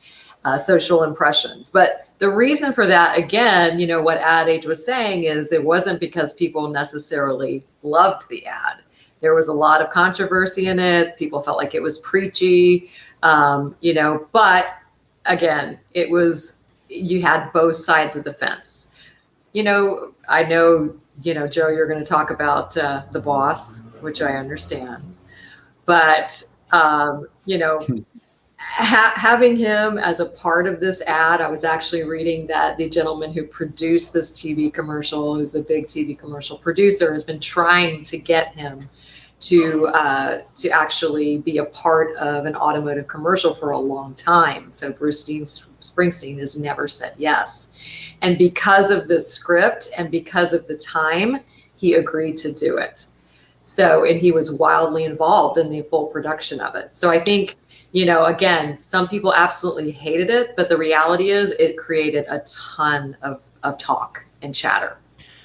social impressions. But the reason for that, again, what Ad Age was saying is it wasn't because people necessarily loved the ad. There was a lot of controversy in it. People felt like it was preachy, but again, it was, you had both sides of the fence. I know, Joe, you're going to talk about the boss, which I understand, but, having him as a part of this ad, I was actually reading that the gentleman who produced this TV commercial, who's a big TV commercial producer, has been trying to get him to actually be a part of an automotive commercial for a long time. So Bruce Springsteen has never said yes. And because of the script and because of the time, he agreed to do it. So, and he was wildly involved in the full production of it. So I think, again, some people absolutely hated it, but the reality is it created a ton of talk and chatter.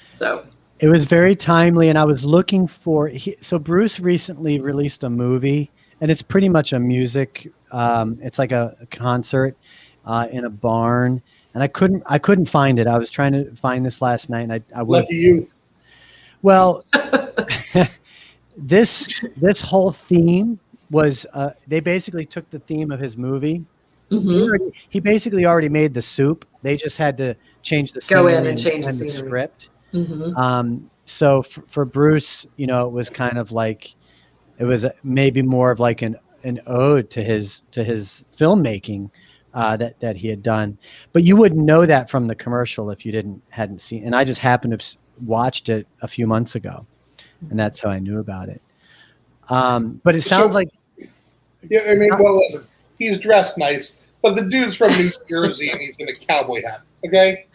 So it was very timely, and I was looking for. So Bruce recently released a movie, and it's pretty much a music. It's like a concert in a barn, and I couldn't find it. I was trying to find this last night, and I lucky you. Well, this whole theme was they basically took the theme of his movie. Mm-hmm. He basically already made the soup. They just had to change the go in and change the script. Mm-hmm. So for Bruce, it was kind of like it was maybe more of like an ode to his filmmaking that he had done. But you wouldn't know that from the commercial if you hadn't seen. And I just happened to have watched it a few months ago, and that's how I knew about it. But it sounds like. Yeah, I mean, well, listen, he's dressed nice, but the dude's from New Jersey and he's in a cowboy hat. Okay,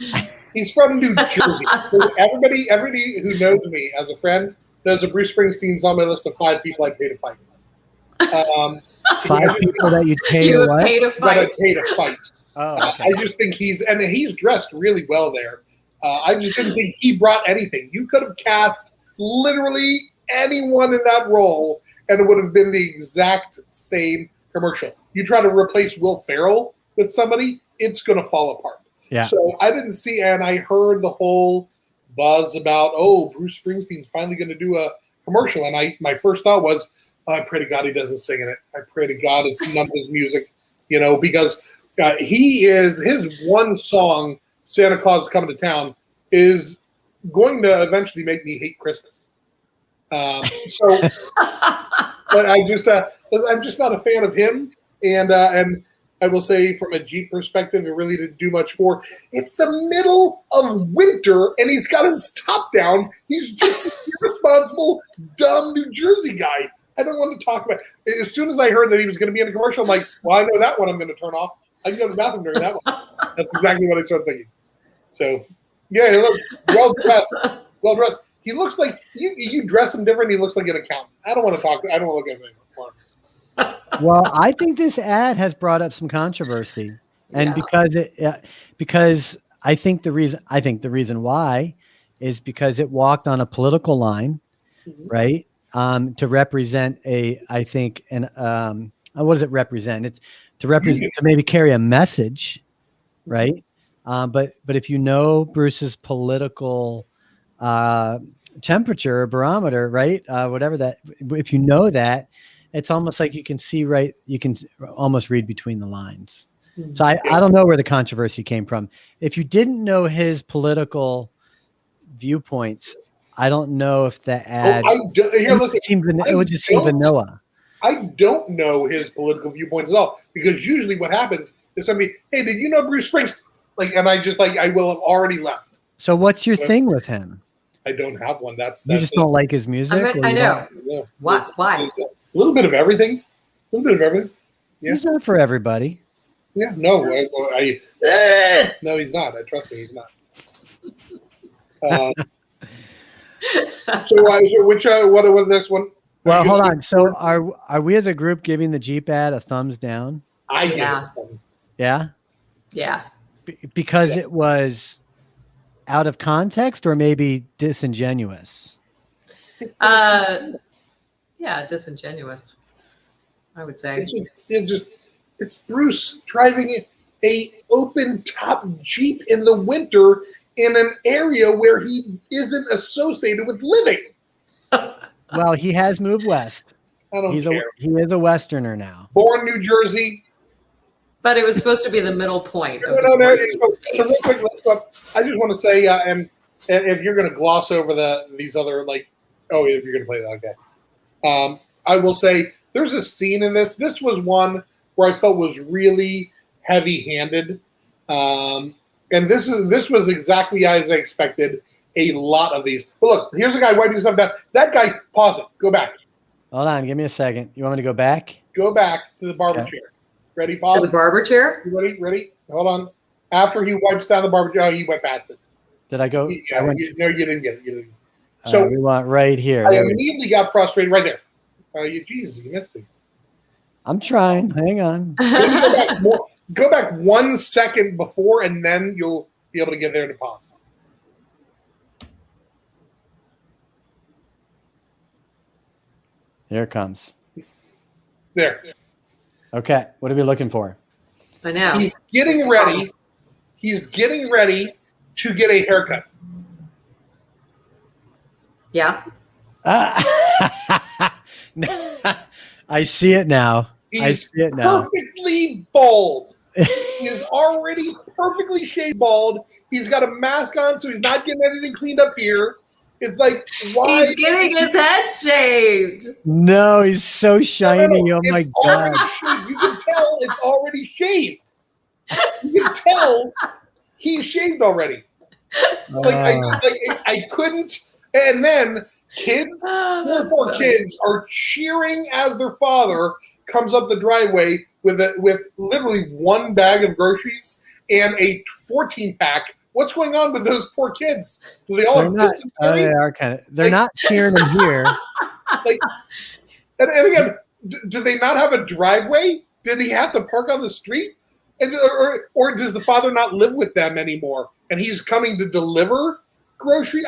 he's from New Jersey. Everybody who knows me as a friend knows that Bruce Springsteen's on my list of 5 people I'd pay to fight. 5 people that you'd pay to what? Pay to fight. That I'd pay to fight. Oh, okay. I just think he's dressed really well there. I just didn't think he brought anything. You could have cast literally anyone in that role, and it would have been the exact same commercial. You try to replace Will Ferrell with somebody, it's going to fall apart. Yeah. So I didn't see, and I heard the whole buzz about, Bruce Springsteen's finally going to do a commercial, and my first thought was, I pray to God he doesn't sing in it. I pray to God it's none of his music, because his one song, Santa Claus is Coming to Town, is going to eventually make me hate Christmas. But I'm just not a fan of him, and I will say from a Jeep perspective, it really didn't do much for. It's the middle of winter, and he's got his top down. He's just an irresponsible, dumb New Jersey guy. I don't want to talk about it. As soon as I heard that he was going to be in a commercial, I'm like, well, I know that one I'm going to turn off. I can go to the bathroom during that one. That's exactly what I started thinking. So, yeah, he looks well dressed. Well dressed. He looks like you dress him different. He looks like an accountant. I don't want to talk. I don't want to look at him anymore. Well, I think this ad has brought up some controversy, and because I think the reason why is because it walked on a political line, right? To represent what does it represent? It's to represent, to maybe carry a message, right? But if you know Bruce's political temperature barometer, right? Whatever that, if you know that, it's almost like you can see right. You can almost read between the lines. So I don't know where the controversy came from. If you didn't know his political viewpoints, I don't know if the ad it would just seem vanilla. I don't know his political viewpoints at all, because usually what happens is somebody, hey, did you know Bruce Springsteen? Like, and I just like, I will have already left. So what's your thing with him? I don't have one. That's you just don't like his music. I know. Yeah. Why? It's a little bit of everything. A little bit of everything. Yeah. He's not for everybody. Yeah. No. No, he's not. I trust me. He's not. What was this one? Well, hold on. So are we as a group giving the Jeep ad a thumbs down? Yeah. Yeah. Because it was out of context or maybe disingenuous? Yeah, disingenuous, I would say. It's Bruce driving a open top Jeep in the winter in an area where he isn't associated with living. Well, he has moved west. I don't care. He is a Westerner now. Born New Jersey. But it was supposed to be the middle point. No. So real quick, I just want to say, and if you're going to gloss over these other, like, if you're going to play that, okay. I will say there's a scene in this. This was one where I felt was really heavy-handed. And this was exactly as I expected. A lot of these. But look, here's a guy wiping stuff down. That guy, pause it. Go back. Hold on. Give me a second. You want me to go back? Go back to the barber chair. Ready? Pause. To the barber chair? You ready? Hold on. After he wipes down the barber chair, he went past it. Did I go? Yeah, no, you didn't get it. So we want right here. I immediately got frustrated right there. Jesus, you missed it. I'm trying. Hang on. Go back 1 second before, and then you'll be able to get there to pause. Here it comes. There. Okay. What are we looking for? I know. He's getting ready. He's getting ready to get a haircut. Yeah. I see it now. He's perfectly bald. He is already perfectly shaved bald. He's got a mask on, so he's not getting anything cleaned up here. It's like, why? He's getting his head shaved. No, he's so shiny. No, oh my God. You can tell it's already shaved. You can tell he's shaved already. I couldn't. And then kids, four kids are cheering as their father comes up the driveway with literally one bag of groceries and a 14-pack. What's going on with those poor kids? Do they all have dysentery? They are kind of. They're not cheering them here. And again, do they not have a driveway? Did he have to park on the street? Or does the father not live with them anymore? And he's coming to deliver groceries?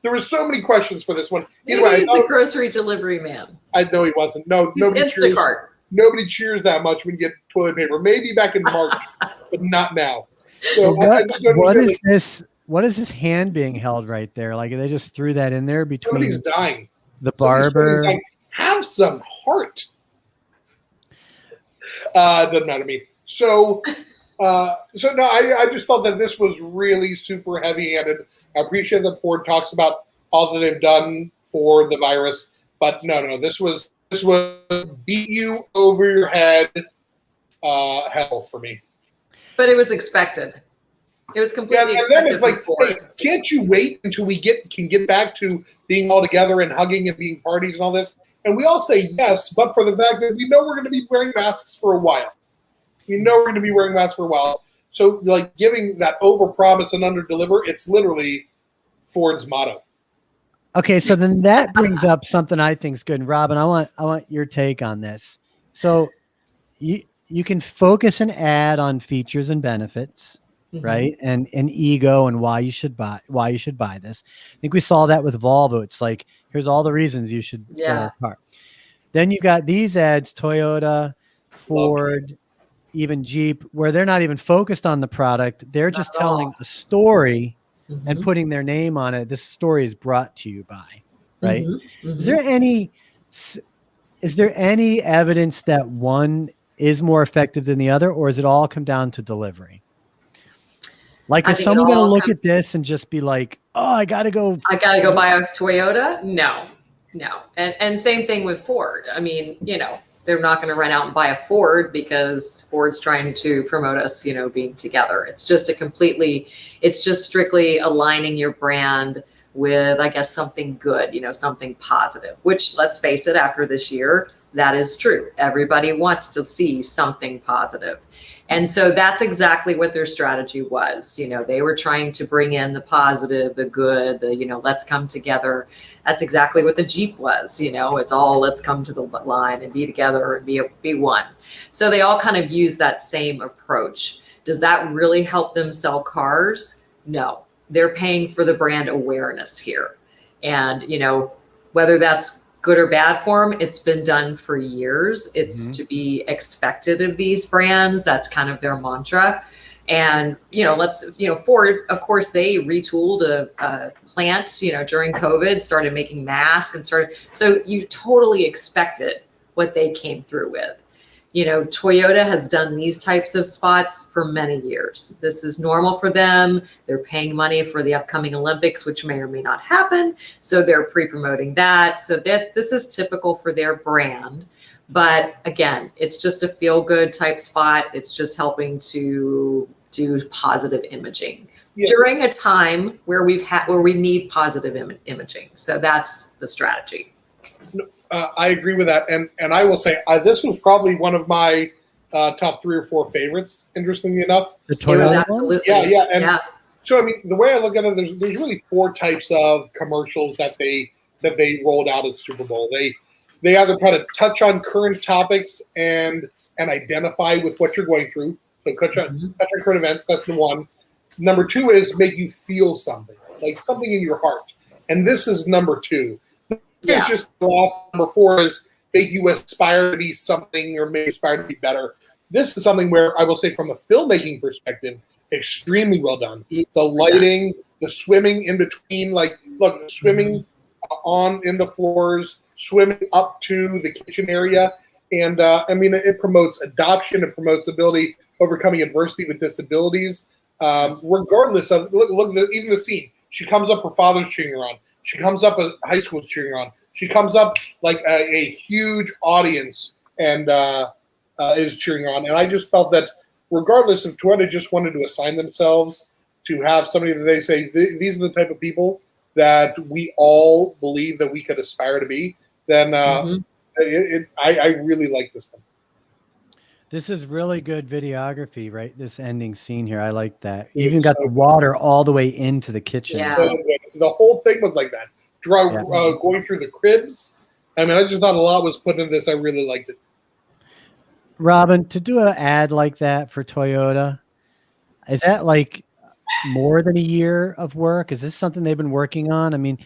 There were so many questions for this one. Maybe he's the grocery delivery man. I know he wasn't. No, he's Instacart. Nobody cheers that much when you get toilet paper. Maybe back in March, but not now. So what is this hand being held right there? Like they just threw that in there between. Somebody's dying. The barber. Dying. Have some heart. Doesn't matter to me. So no, I just felt that this was really super heavy-handed. I appreciate that Ford talks about all that they've done for the virus, but no, this was beat you over your head hell for me. But it was expected. It was completely expected. And then it's like, hey, can't you wait until we can get back to being all together and hugging and being parties and all this? And we all say yes, but for the fact that we know we're going to be wearing masks for a while. So, like, giving that over-promise and under-deliver, it's literally Ford's motto. Okay, so then that brings up something I think is good. And Robin, I want your take on this. So you can focus an ad on features and benefits, right? And ego and why you should buy this. I think we saw that with Volvo. It's like, here's all the reasons you should buy a car. Then you got these ads, Toyota, Ford, even Jeep, where they're not even focused on the product. They're just telling a story and putting their name on it. This story is brought to you by, right? Mm-hmm. Is there any evidence that one is more effective than the other, or does it all come down to delivery? Like, is someone going to look at this and just be like, "Oh, I got to go buy a Toyota"? No. And same thing with Ford. I mean, they're not going to run out and buy a Ford because Ford's trying to promote us, being together. It's just strictly aligning your brand with, I guess, something good, something positive, which, let's face it, after this year, that is true. Everybody wants to see something positive. And so that's exactly what their strategy was. They were trying to bring in the positive, the good, let's come together. That's exactly what the Jeep was. It's all, let's come to the line and be together and be one. So they all kind of use that same approach. Does that really help them sell cars? No. They're paying for the brand awareness here. And, whether that's good or bad for them, it's been done for years. It's to be expected of these brands. That's kind of their mantra. And, Ford, of course, they retooled a plant, during COVID, started making masks so you totally expected what they came through with. Toyota has done these types of spots for many years. This is normal for them. They're paying money for the upcoming Olympics, which may or may not happen. So they're pre-promoting that. So this is typical for their brand. But again, it's just a feel-good type spot. It's just helping to do positive imaging during a time where we need positive imaging. So that's the strategy. I agree with that, and I will say this was probably one of my top 3 or 4 favorites. Interestingly enough, the Toyota absolutely, yeah. So I mean, the way I look at it, there's really 4 types of commercials that they rolled out at Super Bowl. They either try to touch on current topics and identify with what you're going through. So touch on current events. That's the one. Number 2 is make you feel something, like something in your heart, and this is number 2. It's just number 4 is make you aspire to be something or maybe aspire to be better. This is something where I will say, from a filmmaking perspective, extremely well done. The lighting, the swimming in between, look, swimming on in the floors, swimming up to the kitchen area. And it promotes adoption, it promotes ability, overcoming adversity with disabilities. Regardless of, look, even the scene. She comes up, her father's cheering her on. She comes up, a high school cheering her on. She comes up like a huge audience and is cheering her on. And I just felt that regardless if Toyota just wanted to assign themselves to have somebody that they say, these are the type of people that we all believe that we could aspire to be, then I really like this one. This is really good videography, right? This ending scene here. I like that. You even got the water all the way into the kitchen. Yeah. The whole thing was like that. Going through the cribs. I mean, I just thought a lot was put into this. I really liked it. Robin, to do an ad like that for Toyota, is that like more than a year of work? Is this something they've been working on? I mean,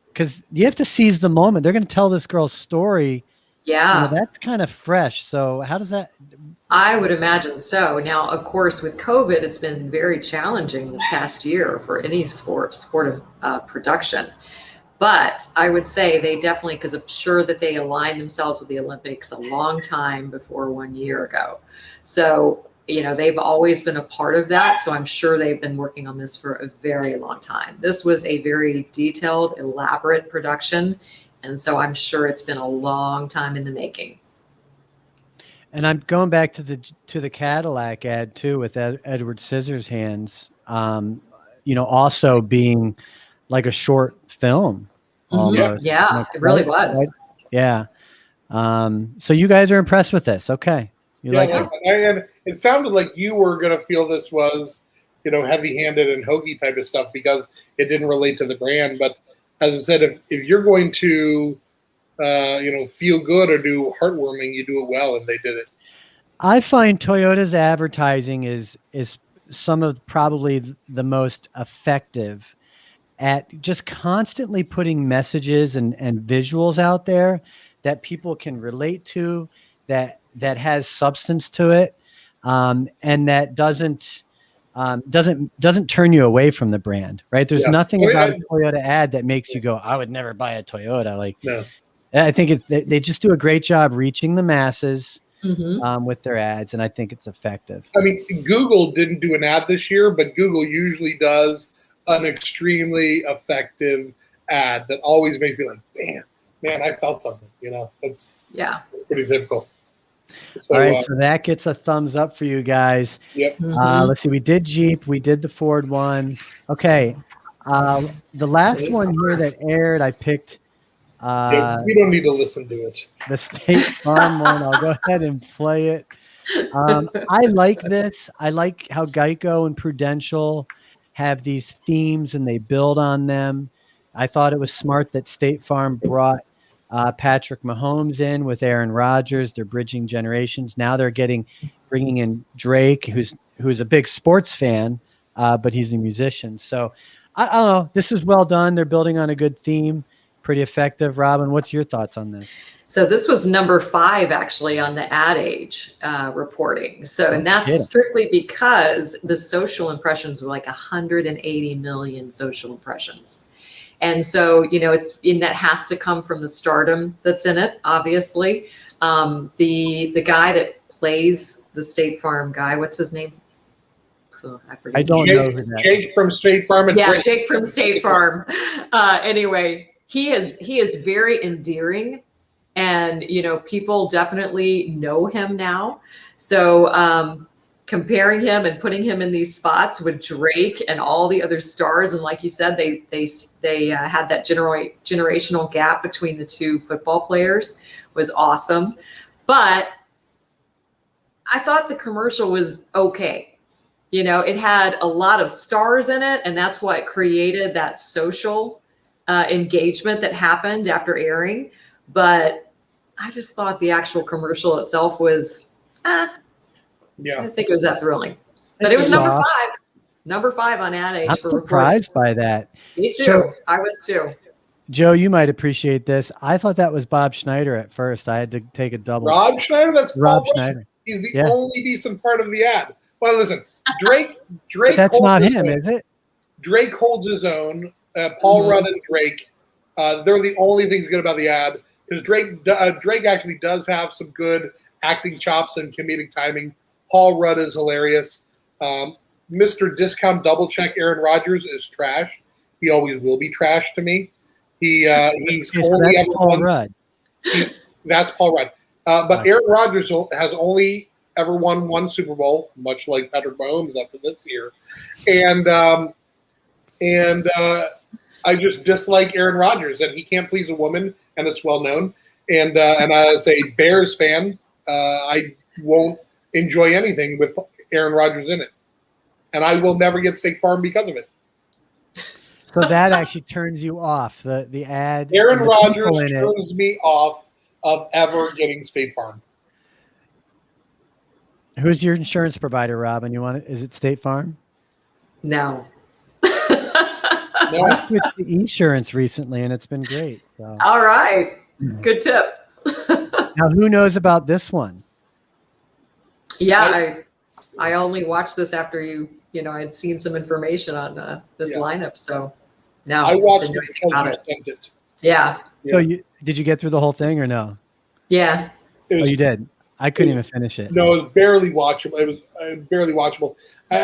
because you have to seize the moment. They're going to tell this girl's story. Yeah. That's kind of fresh. So how does that? I would imagine so. Now, of course, with COVID, it's been very challenging this past year for any sport of production. But I would say they definitely, because I'm sure that they aligned themselves with the Olympics a long time before 1 year ago. So, they've always been a part of that. So I'm sure they've been working on this for a very long time. This was a very detailed, elaborate production. And so I'm sure it's been a long time in the making. And I'm going back to the Cadillac ad too, with Edward ScissorHands, also being like a short film. Almost. Yeah, it really was. Right? Yeah. So you guys are impressed with this. Okay. You like it. And it sounded like you were going to feel this was, heavy-handed and hokey type of stuff because it didn't relate to the brand. But as I said, if you're going to, feel good or do heartwarming, you do it well, and they did it. I find Toyota's advertising is some of probably the most effective at just constantly putting messages and visuals out there that people can relate to, that has substance to it, and that doesn't doesn't turn you away from the brand, right? There's nothing about a I- Toyota ad that makes you go, I would never buy a Toyota. Like, No. I think they just do a great job reaching the masses Mm-hmm. with their ads, and I think it's effective. I mean, Google didn't do an ad this year, but Google usually does an extremely effective ad that always makes me like, damn, man, I felt something. You know, that's pretty typical. So, All right, so that gets a thumbs up for you guys. Yep. Let's see. We did Jeep. We did the Ford one. Okay. The last one here that aired, I picked. We don't need to listen to it. The State Farm one. I'll go ahead and play it. I like this. I like how Geico and Prudential have these themes and they build on them. I thought it was smart that State Farm brought Patrick Mahomes in with Aaron Rodgers. They're bridging generations. Now they're bringing in Drake, who's a big sports fan, but he's a musician. So I don't know. This is well done. They're building on a good theme. Pretty effective. Robin, what's your thoughts on this? So this was number 5 actually on the Ad Age reporting. So, and that's strictly because the social impressions were like 180 million social impressions. And so, you know, that has to come from the stardom that's in it, obviously. The guy that plays the State Farm guy, what's his name? Oh, I forget. I don't know who that is. Jake from State Farm. Jake from State Farm. Anyway, he is very endearing, and you know, people definitely know him now. So comparing him and putting him in these spots with Drake and all the other stars, and like you said, they had that generational gap between the two football players was awesome. But I thought the commercial was okay. You know, it had a lot of stars in it, and that's what created that social engagement that happened after airing. But I just thought the actual commercial itself was, I didn't think it was that thrilling. But it was number 5 on Ad Age. I'm surprised by that. Me too. So, I was too. Joe, you might appreciate this. I thought that was Bob Schneider at first. I had to take a double. Rob Schneider? That's Rob Paul Schneider. Rudd. He's the only decent part of the ad. Well, listen, Drake. But that's not him, is it? Drake holds his own. Paul Rudd and Drake, they're the only things good about the ad, because Drake actually does have some good acting chops and comedic timing. Paul Rudd is hilarious. Mr. Discount Double Check Aaron Rodgers is trash. He always will be trash to me. He's only that's ever Paul won. Rudd. That's Paul Rudd. But Aaron Rodgers has only ever won one Super Bowl, much like Patrick Mahomes after this year, and I just dislike Aaron Rodgers, and he can't please a woman, and it's well known. And as a Bears fan, I won't enjoy anything with Aaron Rodgers in it, and I will never get State Farm because of it. So that actually turns you off the ad. Aaron and the Rodgers people in it. turns me off of ever getting State Farm. Who's your insurance provider, Robin? Is it State Farm? No. I switched to insurance recently, and it's been great. So. All right. Good tip. Now, who knows about this one? Yeah, I only watched this after I'd seen some information on this lineup. So now I watched didn't it know anything because about you it. sent it. Yeah. So did you get through the whole thing or no? Yeah. Oh, you did. I couldn't even finish it. No, it was barely watchable. It was barely watchable.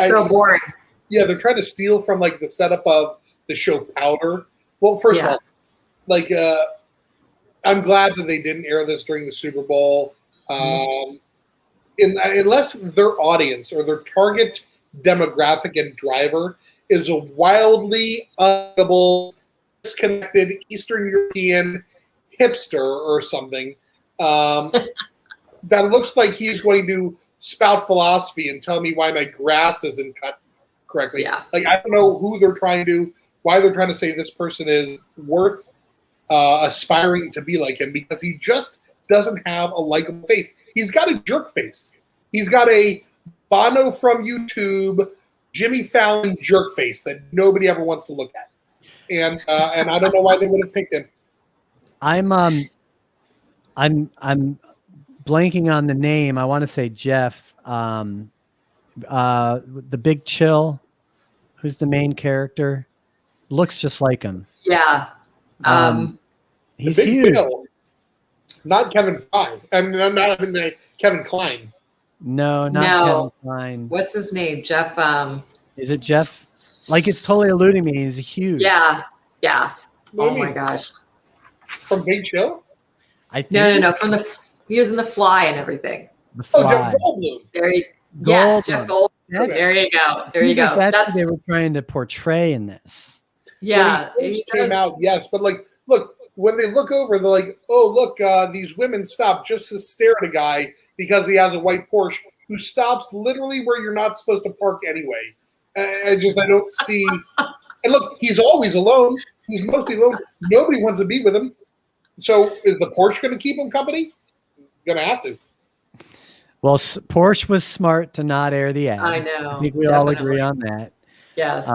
So boring. Yeah, they're trying to steal from like the setup of the show Powder. Well, first of all, like I'm glad that they didn't air this during the Super Bowl. Unless their audience or their target demographic and driver is a wildly unable, disconnected Eastern European hipster or something. That looks like he's going to spout philosophy and tell me why my grass isn't cut correctly. Yeah. Like, I don't know why they're trying to say this person is worth aspiring to be like him, because he just doesn't have a likable face. He's got a jerk face. He's got a Bono from YouTube, Jimmy Fallon jerk face that nobody ever wants to look at. And I don't know why they would have picked him. I'm blanking on the name. I want to say Jeff the Big Chill, who's the main character, looks just like him. Yeah. He's the Big huge. Chill, not Kevin Klein. And I'm not even Kevin Klein. No, not Kevin Klein. What's his name? Jeff. Is it Jeff? Like, it's totally eluding me. He's huge. Yeah. Yeah. What Oh do you my mean? gosh. From Big Chill? I think No. He was in The Fly and everything. The Oh, Fly. Jeff Goldblum. Yes, Jeff Goldblum. That's- There you go. There you go. That's what they were trying to portray in this. Yeah. When he came out, yes, but like, look, when they look over, they're like, "Oh, look, these women stop just to stare at a guy because he has a white Porsche who stops literally where you're not supposed to park anyway." I don't see. And look, he's always alone. He's mostly alone. Nobody wants to be with him. So is the Porsche going to keep him company? Going to have to. Well, Porsche was smart to not air the ad. I know. I think we all agree on that. Yes.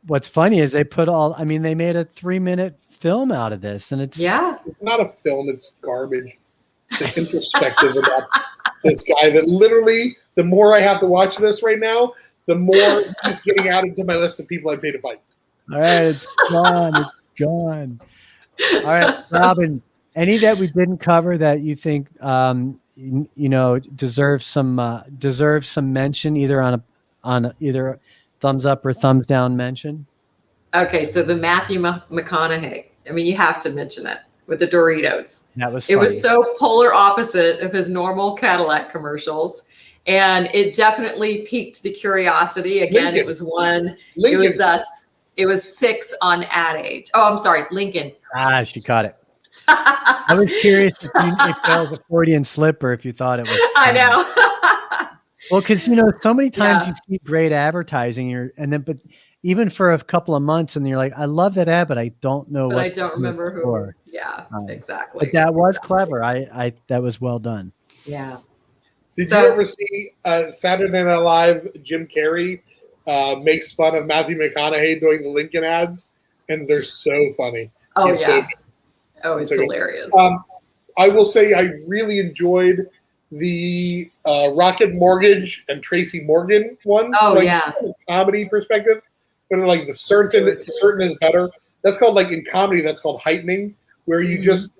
What's funny is they made a 3-minute film out of this, and it's It's not a film. It's garbage. It's introspective about this guy that literally, the more I have to watch this right now, the more he's getting added to my list of people I pay to fight. all right. It's gone. It's gone. All right, Robin. Any that we didn't cover that you think deserves some mention, either on either thumbs up or thumbs down mention? Okay, so the Matthew McConaughey. I mean, you have to mention it with the Doritos. That was It funny. was so polar opposite of his normal Cadillac commercials, and it definitely piqued the curiosity. Again, Lincoln. it was one. Lincoln. It was us. It was 6 on Ad Age. Oh, I'm sorry, Lincoln. She caught it. I was curious if that was a Freudian slip or if you thought it was. I know. Well, because so many times you see great advertising, but even for a couple of months, and you're like, I love that ad, but I don't know But what. I don't remember who. for. Yeah, exactly. But that was clever. I that was well done. Yeah. Did you ever see Saturday Night Live? Jim Carrey makes fun of Matthew McConaughey doing the Lincoln ads, and they're so funny. Oh, It's yeah. so good. It's So good. hilarious. I will say I really enjoyed the Rocket Mortgage and Tracy Morgan ones. Oh, like, yeah. from a comedy perspective, but like the certain is better. That's called, like, in comedy, that's called heightening, where you just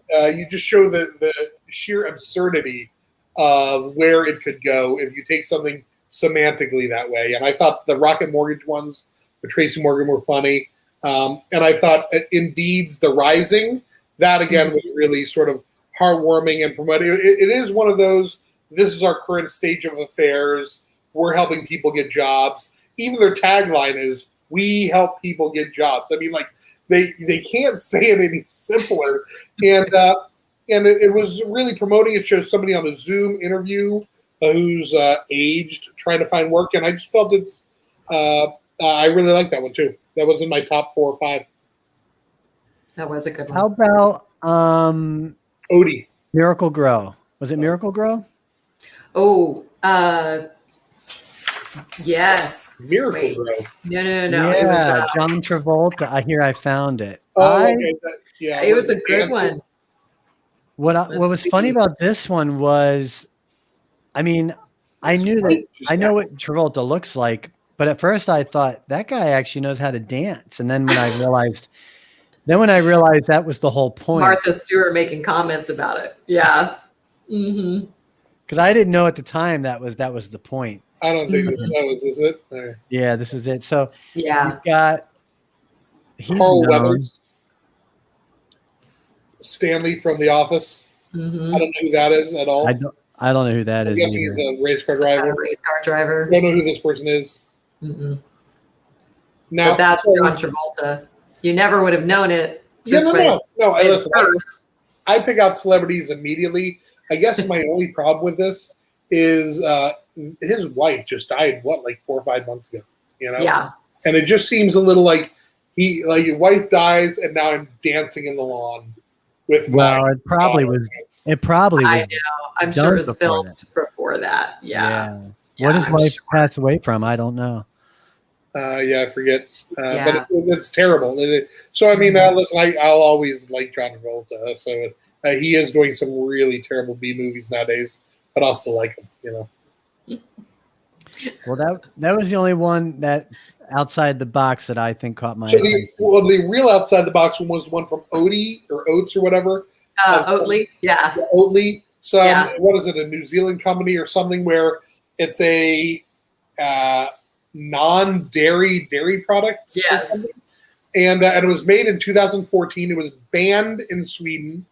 show the sheer absurdity of where it could go if you take something semantically that way. And I thought the Rocket Mortgage ones with Tracy Morgan were funny. And I thought Indeed's The Rising, that again was really sort of heartwarming and promoting. It is one of those, this is our current stage of affairs. We're helping people get jobs. Even their tagline is, we help people get jobs. I mean, like, they can't say it any simpler. And it was really promoting. It shows somebody on a Zoom interview who's aged, trying to find work. And I just felt I really like that one too. That was in my top 4 or 5. That was a good one. How about Odie? Miracle Grow. Was it Miracle Grow? Oh, yes. Miracle Grow. No. Yeah, It was, John Travolta. I found it. Okay. it was a good one. What was funny about this one was, I mean, I know what Travolta looks like, but at first I thought that guy actually knows how to dance. And then when I realized that was the whole point. Martha Stewart making comments about it. Yeah. Mm-hmm. Because I didn't know at the time that was the point. I don't think that was, is it? Or, Yeah, this is it. So yeah, you've got Carl Weathers, Stanley from The Office. Mm-hmm. I don't know who that is at all. I don't know who that I'm is. guessing he's a race car driver. A race car driver. I don't know who this person is. Mm-mm. Now, But that's John Travolta. You never would have known it. Just no. Listen, first. I pick out celebrities immediately. I guess my only problem with this is his wife just died, like 4 or 5 months ago, Yeah. And it just seems a little like your wife dies and now I'm dancing in the lawn with it probably was. I know. I'm sure it was before filmed before that. Yeah. What his wife passed away from, I don't know. I forget. But it's terrible. So, I mean, listen, I'll always like John Travolta. So he is doing some really terrible B movies nowadays, but I'll still like him, Well, that was the only one that outside the box that I think caught my So attention. the real outside the box one was one from Odie or Oats or whatever. Oatly, yeah. Oatly. What is it? A New Zealand company or something where it's a non-dairy product. Yes. And it was made in 2014. It was banned in Sweden,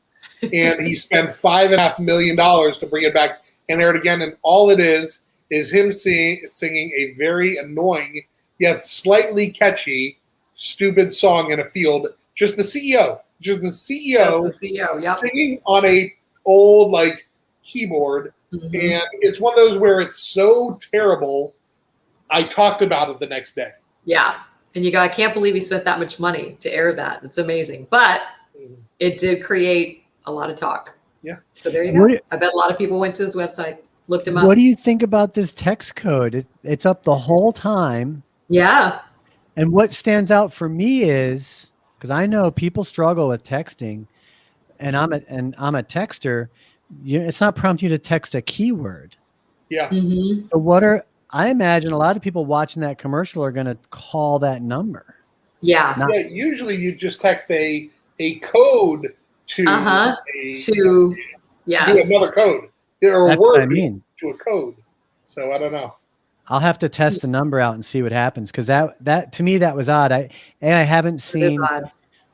and he spent $5.5 million to bring it back and air it again. And all it is him singing a very annoying yet slightly catchy, stupid song in a field. Just the CEO, yep. Singing on a old keyboard, and it's one of those where it's so terrible. I talked about it the next day. Yeah. And I can't believe he spent that much money to air that. It's amazing. But it did create a lot of talk. Yeah. So there you go. I bet a lot of people went to his website, looked him up. What do you think about this text code? It's up the whole time. Yeah. And what stands out for me is, because I know people struggle with texting, and I'm a texter, it's not prompting you to text a keyword. Yeah. So I imagine a lot of people watching that commercial are going to call that number. Yeah. Usually you just text a code to to another code or That's a word what I mean. to a code. So I don't know. I'll have to test the number out and see what happens, because that to me that was odd. I haven't seen.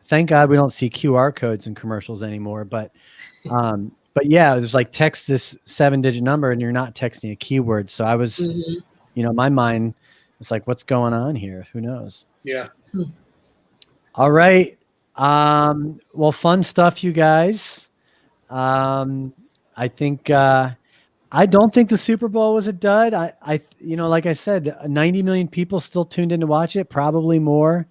Thank God we don't see QR codes in commercials anymore. But yeah, it was like text this 7-digit number and you're not texting a keyword. So I was, my mind was like, what's going on here? Who knows? Yeah. All right. Well, fun stuff, you guys. I think, I don't think the Super Bowl was a dud. I like I said, 90 million people still tuned in to watch it, probably more.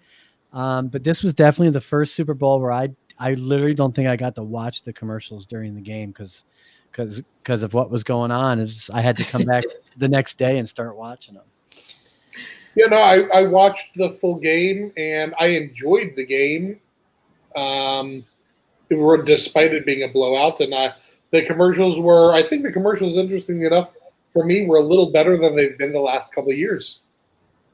But this was definitely the first Super Bowl where I literally don't think I got to watch the commercials during the game because of what was going on. I had to come back the next day and start watching them. I watched the full game and I enjoyed the game. Despite it being a blowout, and the commercials were. I think the commercials, interestingly enough, for me, were a little better than they've been the last couple of years.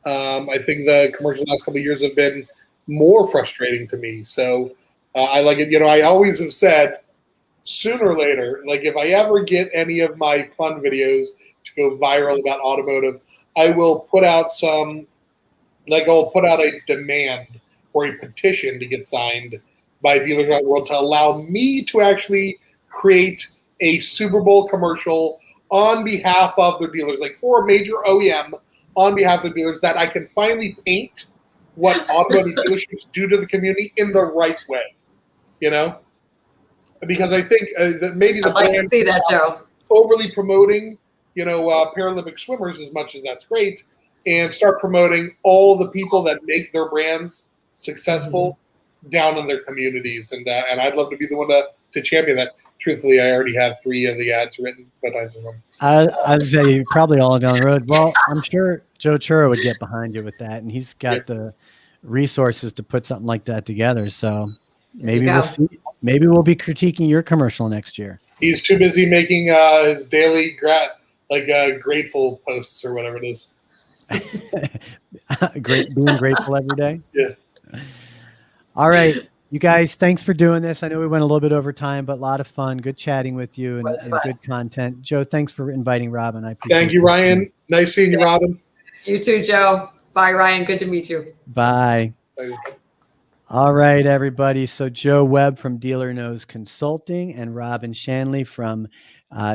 I think the commercials the last couple of years have been more frustrating to me. So. I like it. I always have said sooner or later, if I ever get any of my fun videos to go viral about automotive, I will put out I'll put out a demand or a petition to get signed by dealers around the world to allow me to actually create a Super Bowl commercial on behalf of their dealers, for a major OEM on behalf of the dealers, that I can finally paint what automotive dealerships do to the community in the right way. Because I think that maybe the I'd like to see that, Joe. Overly promoting, Paralympic swimmers as much as that's great, and start promoting all the people that make their brands successful down in their communities. And I'd love to be the one to champion that. Truthfully, I already have 3 of the ads written, but I don't know. I'd say you're probably all down the road. Well, I'm sure Joe Churro would get behind you with that, and he's got the resources to put something like that together. So maybe we'll see. Maybe we'll be critiquing your commercial next year. He's too busy making his daily grateful posts or whatever it is. Being grateful every day. Yeah. All right, you guys. Thanks for doing this. I know we went a little bit over time, but a lot of fun. Good chatting with you and good content. Joe, thanks for inviting Robin. I appreciate Thank you, Ryan. Nice seeing you, Robin. You too, Joe. Bye, Ryan. Good to meet you. Bye. Bye. All right, everybody. So Joe Webb from Dealer Knows Consulting and Robin Shanley from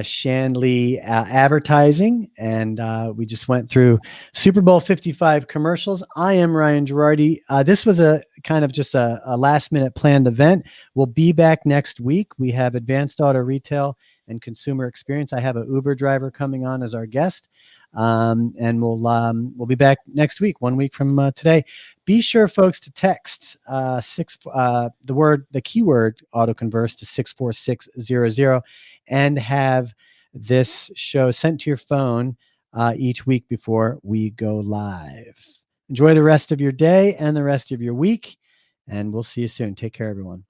Shanley Advertising. And we just went through Super Bowl 55 commercials. I am Ryan Girardi. This was a kind of just a last minute planned event. We'll be back next week. We have Advanced Auto Retail and Consumer Experience. I have an Uber driver coming on as our guest. And we'll be back next week, 1 week from today. Be sure, folks, to text the keyword autoconverse to 64600 and have this show sent to your phone each week before we go live. Enjoy the rest of your day and the rest of your week, and we'll see you soon. Take care, everyone.